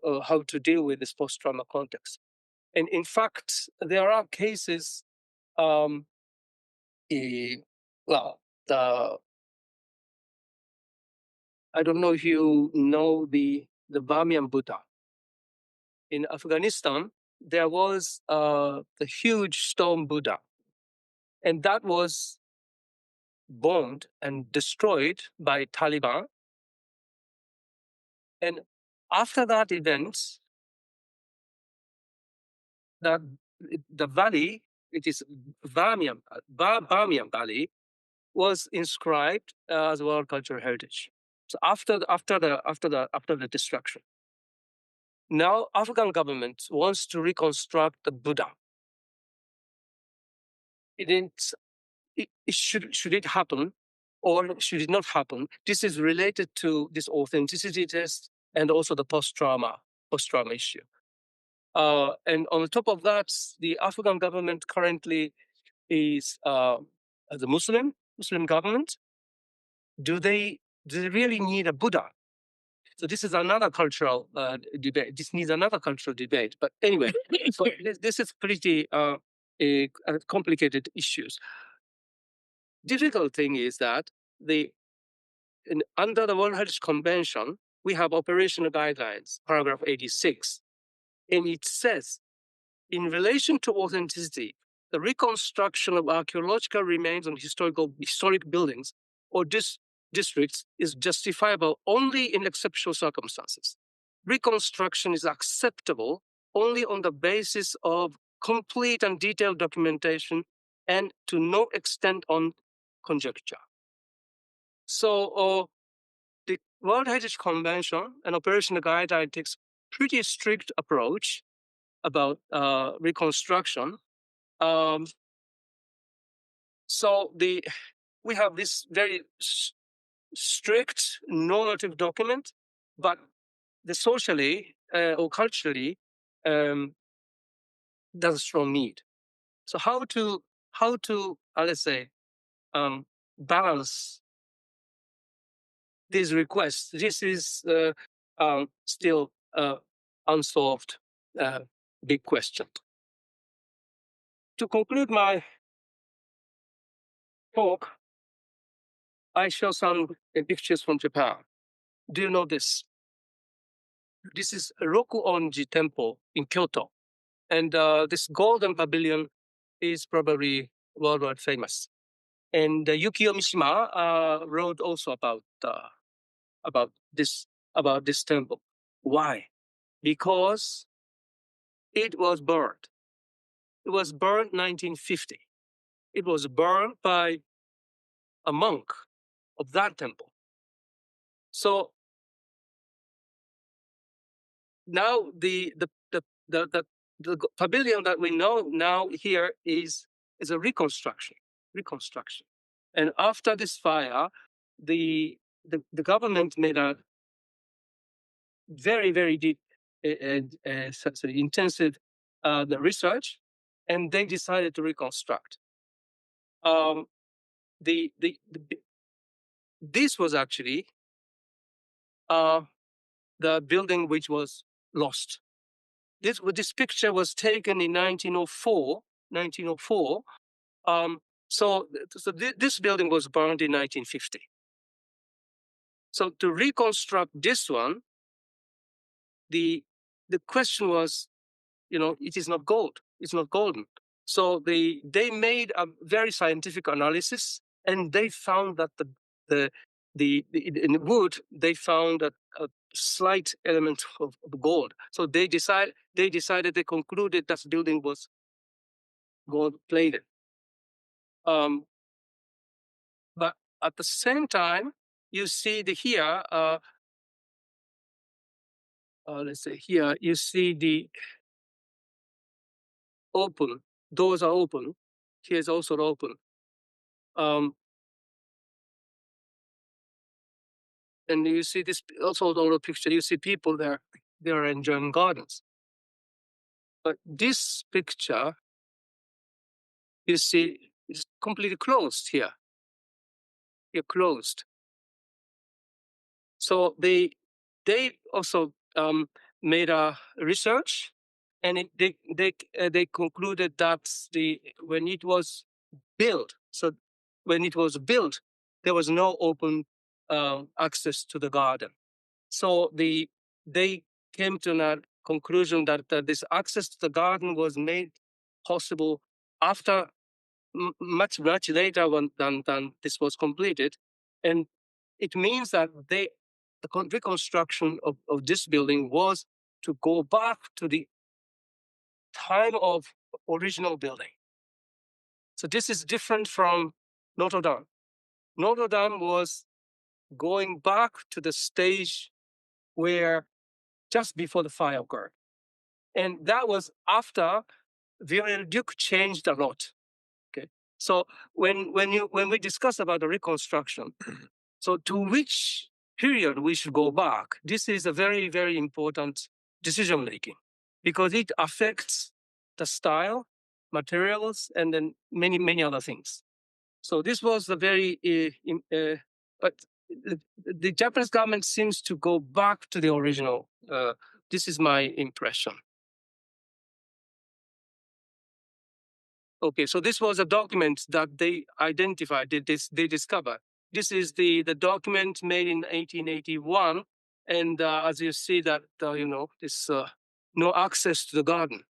deal with this post-trauma context. And in fact, there are cases. I don't know if you know the Bamiyan Buddha. In Afghanistan, there was the huge stone Buddha, and that was bombed and destroyed by Taliban. And after that event, the valley, it is Bamiyan Valley, was inscribed as World Cultural Heritage. So after the destruction, now Afghan government wants to reconstruct the Buddha. Should it happen or should it not happen? This is related to this authenticity test and also the post-trauma issue. And on top of that, the Afghan government currently is the Muslim government. Do they really need a Buddha? So this is another cultural debate. This needs another cultural debate. But anyway, so this is pretty complicated issues. Difficult thing is that under the World Heritage Convention, we have operational guidelines, paragraph 86, and it says, in relation to authenticity, the reconstruction of archaeological remains on historic buildings or districts is justifiable only in exceptional circumstances. Reconstruction is acceptable only on the basis of complete and detailed documentation and to no extent on conjecture. So the World Heritage Convention and operational guideline takes pretty strict approach about reconstruction. So we have this very strict normative document, but socially or culturally, there's a strong need. So how to let's say balance these requests? This is still unsolved big question. To conclude my talk, I show some pictures from Japan. Do you know this? This is Roku Onji Temple in Kyoto. And this golden pavilion is probably worldwide famous. And Yukio Mishima wrote also about this temple. Why? Because it was burned. It was burned 1950. It was burned by a monk of that temple. So now the pavilion that we know now here is a reconstruction. And after this fire, the government made a very deep intensive the research, and they decided to reconstruct. This was actually the building which was lost. This picture was taken in 1904. So this building was burned in 1950. So to reconstruct this one, the question was, it is not gold. It's not golden. So they made a very scientific analysis, and they found that in the wood they found a slight element of gold. So they concluded that the building was gold plated. But at the same time, you see here. Let's say here you see the open. Doors are open. Here's also open. And you see this also on the picture. You see people there. They are enjoying gardens. But this picture, you see, is completely closed here. You're closed. So they also made a research, and they concluded that when it was built, there was no open access to the garden. So they came to a conclusion that this access to the garden was made possible after much later than this was completed, and it means that the reconstruction of this building was to go back to the time of original building. So this is different from Notre-Dame. Notre-Dame was going back to the stage where just before the fire occurred. And that was after Viollet-le-Duc changed a lot. Okay. So when we discuss about the reconstruction, so to which period we should go back, this is a very, very important decision making, because it affects the style, materials, and then many other things. So this was the very, but the Japanese government seems to go back to the original. This is my impression. Okay, so this was a document that they identified, they discovered. This is the document made in 1881, and as you see that this no access to the garden.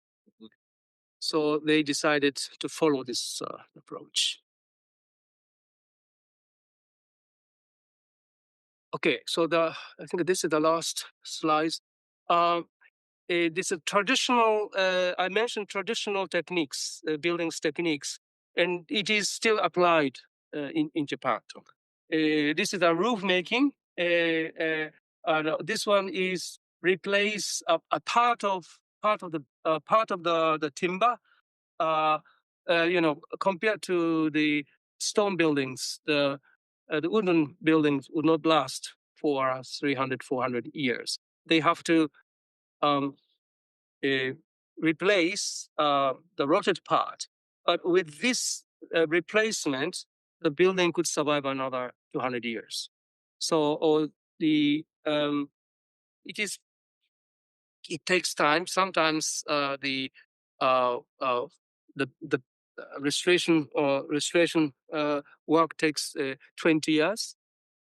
So they decided to follow this approach. Okay, so I think this is the last slide. This is traditional. I mentioned traditional techniques, buildings techniques, and it is still applied in Japan. This is a roof making. This one is replace a part of the timber. Compared to the stone buildings, the wooden buildings would not last for 300, 400 years. They have to replace the rotted part. But with this replacement, the building could survive another 200 years. So, or the it is it takes time. Sometimes uh, uh, the restoration work takes 20 years.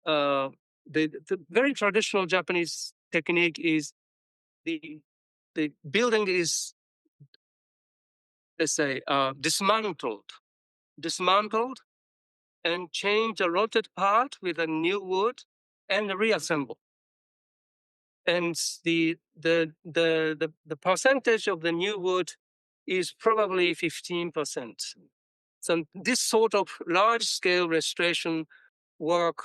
Uh, the very traditional Japanese technique is the the building is, let's say, dismantled and change the rotted part with a new wood and reassemble. And the percentage of the new wood is probably 15%. So this sort of large scale restoration work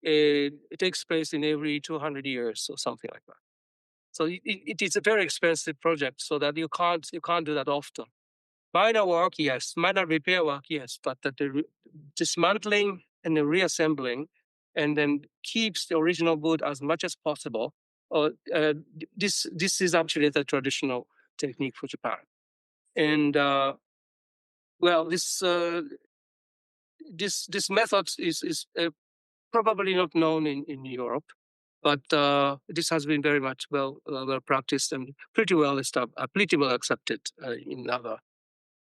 it takes place in every 200 years or something like that. So it is a very expensive project, so that you can't do that often. Minor work, yes. Minor repair work, yes. But the dismantling and the reassembling, and then keeps the original wood as much as possible. This is actually the traditional technique for Japan. And well, this method is probably not known in Europe, but this has been very much well practiced and pretty well accepted in other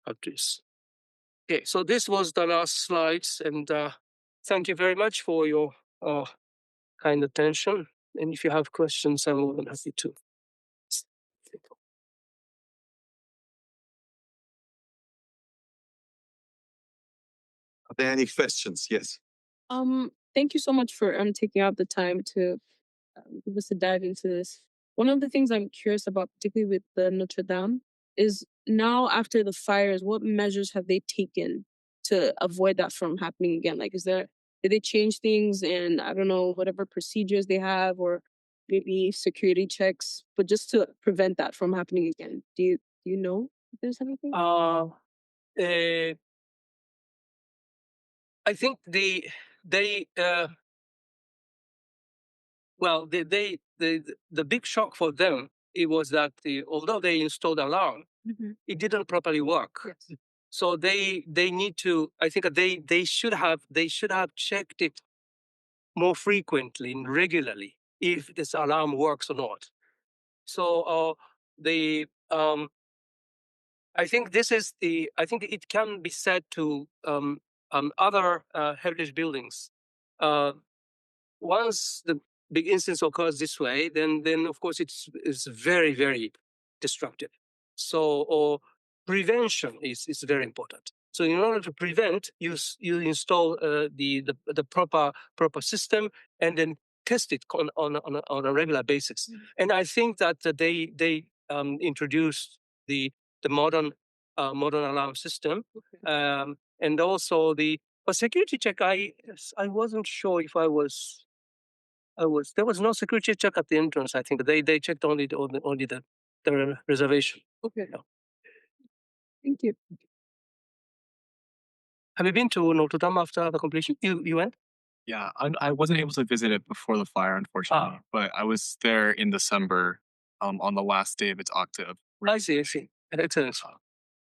countries. Okay, so this was the last slides, and thank you very much for your kind attention. And if you have questions, I'm more than happy to. Are there any questions? Yes. Thank you so much for taking out the time to give us a dive into this. One of the things I'm curious about, particularly with the Notre Dame, is now after the fires, what measures have they taken to avoid that from happening again? Like, did they change things and I don't know, whatever procedures they have, or maybe security checks, but just to prevent that from happening again? Do you know if there's anything? I think they well the big shock for them it was that although they installed alarm, it didn't properly work. Yes. So they need to. I think they should have checked it more frequently and regularly if this alarm works or not. So the I think this is the. I think it can be said to other heritage buildings. Once the big instance occurs this way, then of course it's very very destructive. So or prevention is very important. So in order to prevent, you install the proper system and then test it on a regular basis. And I think that they introduced the modern alarm system, and also the security check. I wasn't sure if I was. There was no security check at the entrance. I think they checked only the reservation. Okay. Yeah. Thank you. Have you been to Notre Dame after the completion? You went? Yeah, I wasn't able to visit it before the fire, unfortunately, but I was there in December, on the last day of its octave. I see. Excellent.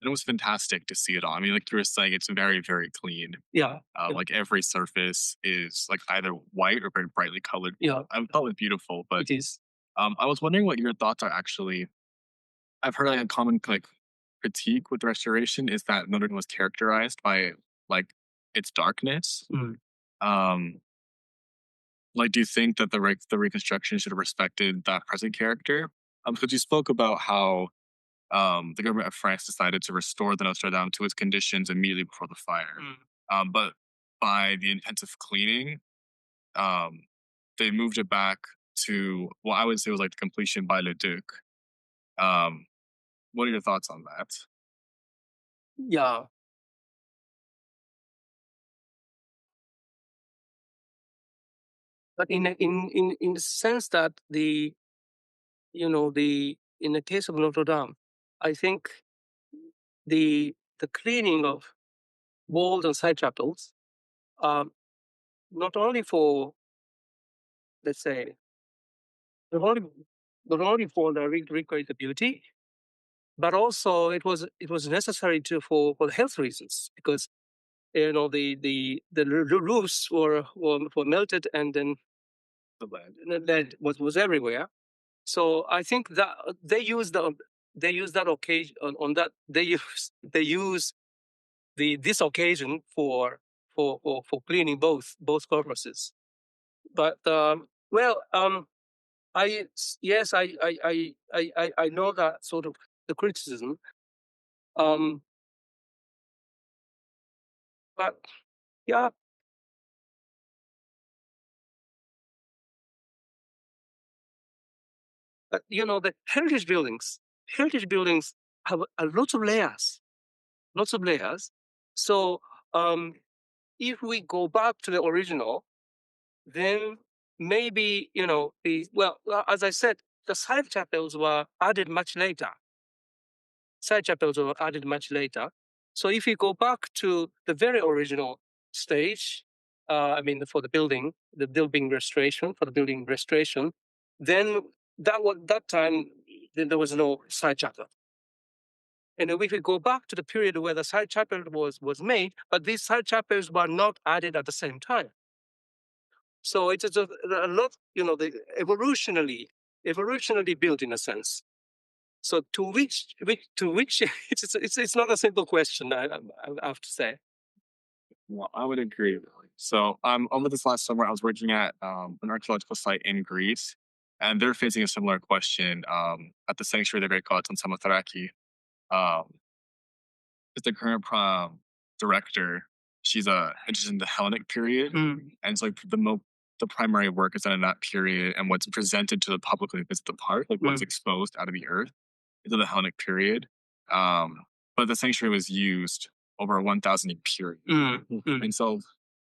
And it was fantastic to see it all. I mean, like you were saying, it's very, very clean. Yeah. Like every surface is like either white or very brightly colored. Yeah. I thought it was beautiful, but It is. I was wondering what your thoughts are actually. I've heard like a common like critique with restoration is that Notre Dame was characterized by like its darkness. Like, do you think that the reconstruction should have respected that present character? Because you spoke about how the government of France decided to restore the Notre Dame to its conditions immediately before the fire. But by the intensive cleaning, they moved it back to, well, I would say it was like the completion by Le Duc. What are your thoughts on that? Yeah. But in the sense that in the case of Notre Dame, I think the cleaning of walls and side chapels, not only for, let's say, not only not only for the recreate the beauty, but also it was necessary for the health reasons, because the roofs were melted, and then the lead was everywhere. So I think that they use that occasion on that they use this occasion for cleaning both purposes. But well, yes, I know that sort of the criticism. But yeah, but the heritage buildings have a lot of layers, lots of layers. So if we go back to the original, then maybe as I said, the side chapels were added much later. Side chapels were added much later. So if you go back to the very original stage, I mean, for the building restoration, then that time then there was no side chapel. And if we go back to the period where the side chapel was made, but these side chapels were not added at the same time. So it is a lot, the evolutionally built in a sense. So to which it's not a simple question. I have to say. Well, I would agree. So, over this last summer, I was working at an archaeological site in Greece, and they're facing a similar question at the sanctuary they're called Samothrace. Um, is the current director. She's interested in the Hellenic period, and it's like the primary work is done in that period, and what's presented to the public when they visit the park, like what's exposed out of the earth, is of the Hellenic period. But the sanctuary was used over a 1,000 year period, and so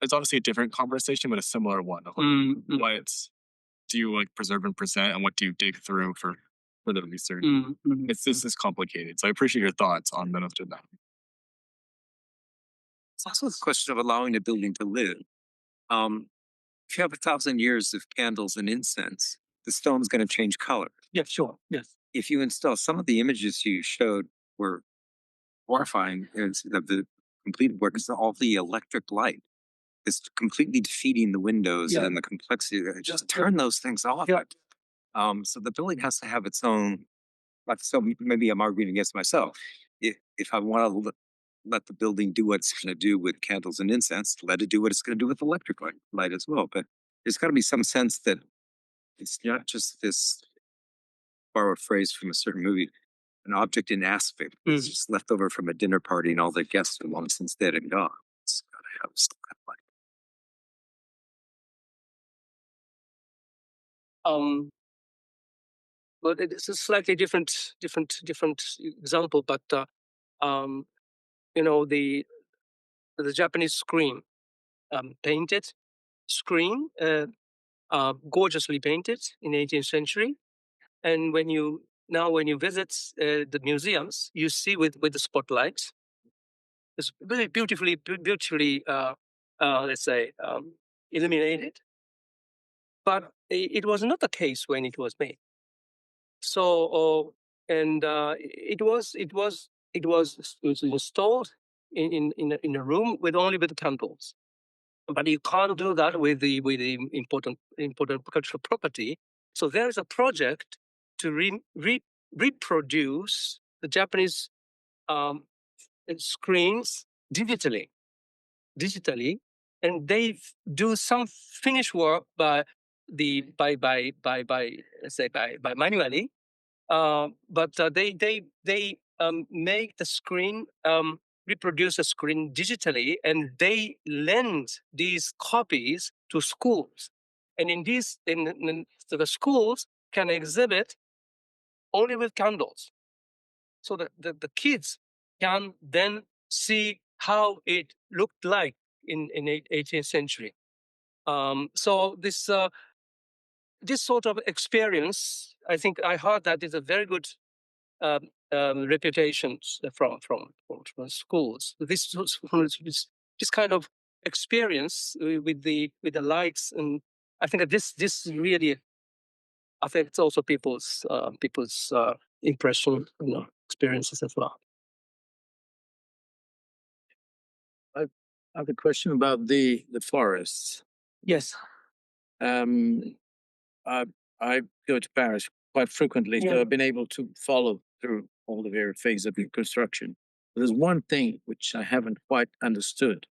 it's obviously a different conversation, but a similar one. Of like, what do you like preserve and present, and what do you dig through for the research? It's just as complicated. So I appreciate your thoughts on the Notre-Dame. It's also the question of allowing a building to live. If you have 1,000 years of candles and incense, the stone's going to change color. Yeah, sure. Yes. If you install, some of the images you showed were horrifying. The completed work is all the electric light. It's completely defeating the windows and the complexity. Just turn those things off. Yeah. So the building has to have its own. So maybe I'm arguing against myself. If I want to let the building do what it's going to do with candles and incense, let it do what it's going to do with electric light as well. But there's got to be some sense that it's not just this borrowed phrase from a certain movie, an object in aspect. It's just left over from a dinner party and all the guests are long since dead and gone. It's got to have some kind of light. But it's a slightly different example. But the Japanese screen, painted screen, gorgeously painted in 18th century. And when you visit the museums, you see with the spotlights, it's very beautifully, let's say, illuminated. But it was not the case when it was made. So, it was installed in a room with candles. But you can't do that with the important cultural property. So there is a project to reproduce the Japanese screens digitally, and they do some finished work by manually. But they make the screen, reproduce a screen digitally, and they lend these copies to schools. And so the schools can exhibit only with candles, so that the kids can then see how it looked like in 18th century. So this sort of experience, I think I heard that is a very good reputations from schools. This kind of experience with the lights, and I think that this really affects also people's impression, experiences as well. I have a question about the forests. Yes. I go to Paris quite frequently, so Yeah. I've been able to follow through all the various phases of the construction. But there's one thing which I haven't quite understood.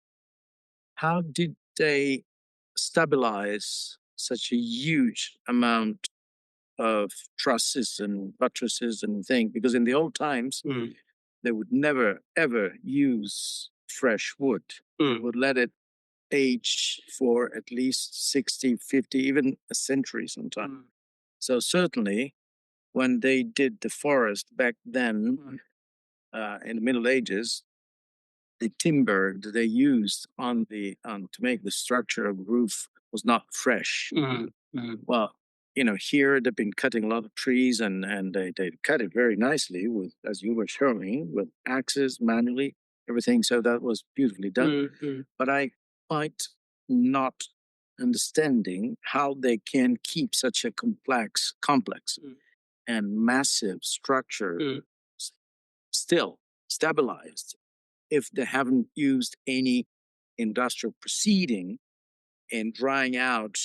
How did they stabilize such a huge amount of trusses and buttresses and things? Because in the old times, they would never, ever use fresh wood. They would let it age for at least 60, 50, even a century sometimes. So certainly when they did the forest back then, in the Middle Ages, the timber that they used to make the structure of the roof was not fresh. Well, here they've been cutting a lot of trees and they cut it very nicely with, as you were showing, with axes manually, everything. So that was beautifully done. But I quite not understanding how they can keep such a complex and massive structure still stabilized if they haven't used any industrial proceeding in drying out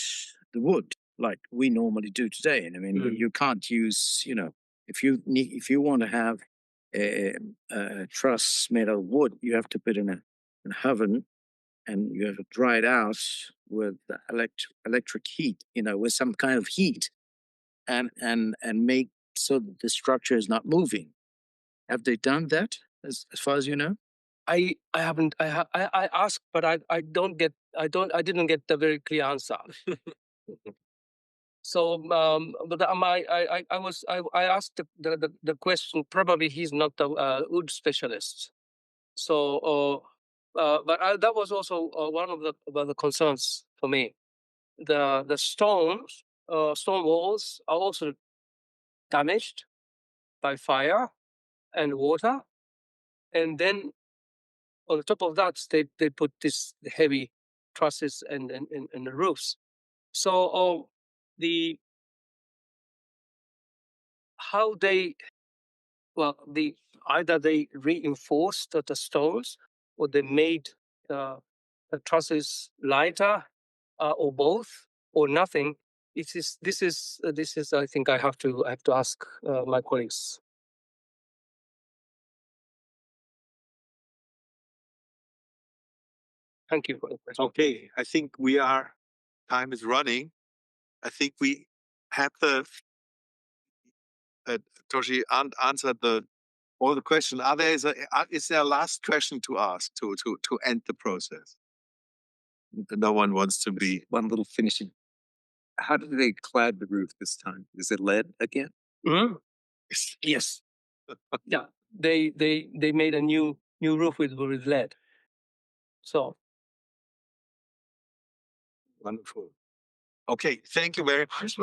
the wood like we normally do today. And I mean, you can't use, if you want to have a truss made of wood, you have to put in an oven and you have to dry it out with electric heat, with some kind of heat, and make so that the structure is not moving. Have they done that as far as you know? I haven't. I asked, but I didn't get the very clear answer. So, but I asked the question. Probably he's not the wood specialist. So, that was also one of the concerns for me. The stone walls are also damaged by fire and water, and then on the top of that, they put this heavy trusses and the roofs. So how they either they reinforced the stones or they made the trusses lighter, or both, or nothing. This is I think I have to ask my colleagues. Thank you for the question. Okay, I think time is running. I think we have Toshi answered all the questions. Is there a last question to ask to end the process? No one wants to be. One little finishing. How did they clad the roof this time? Is it lead again? Yes. Yeah. They made a new roof with lead. So Wonderful. Okay, thank you very much.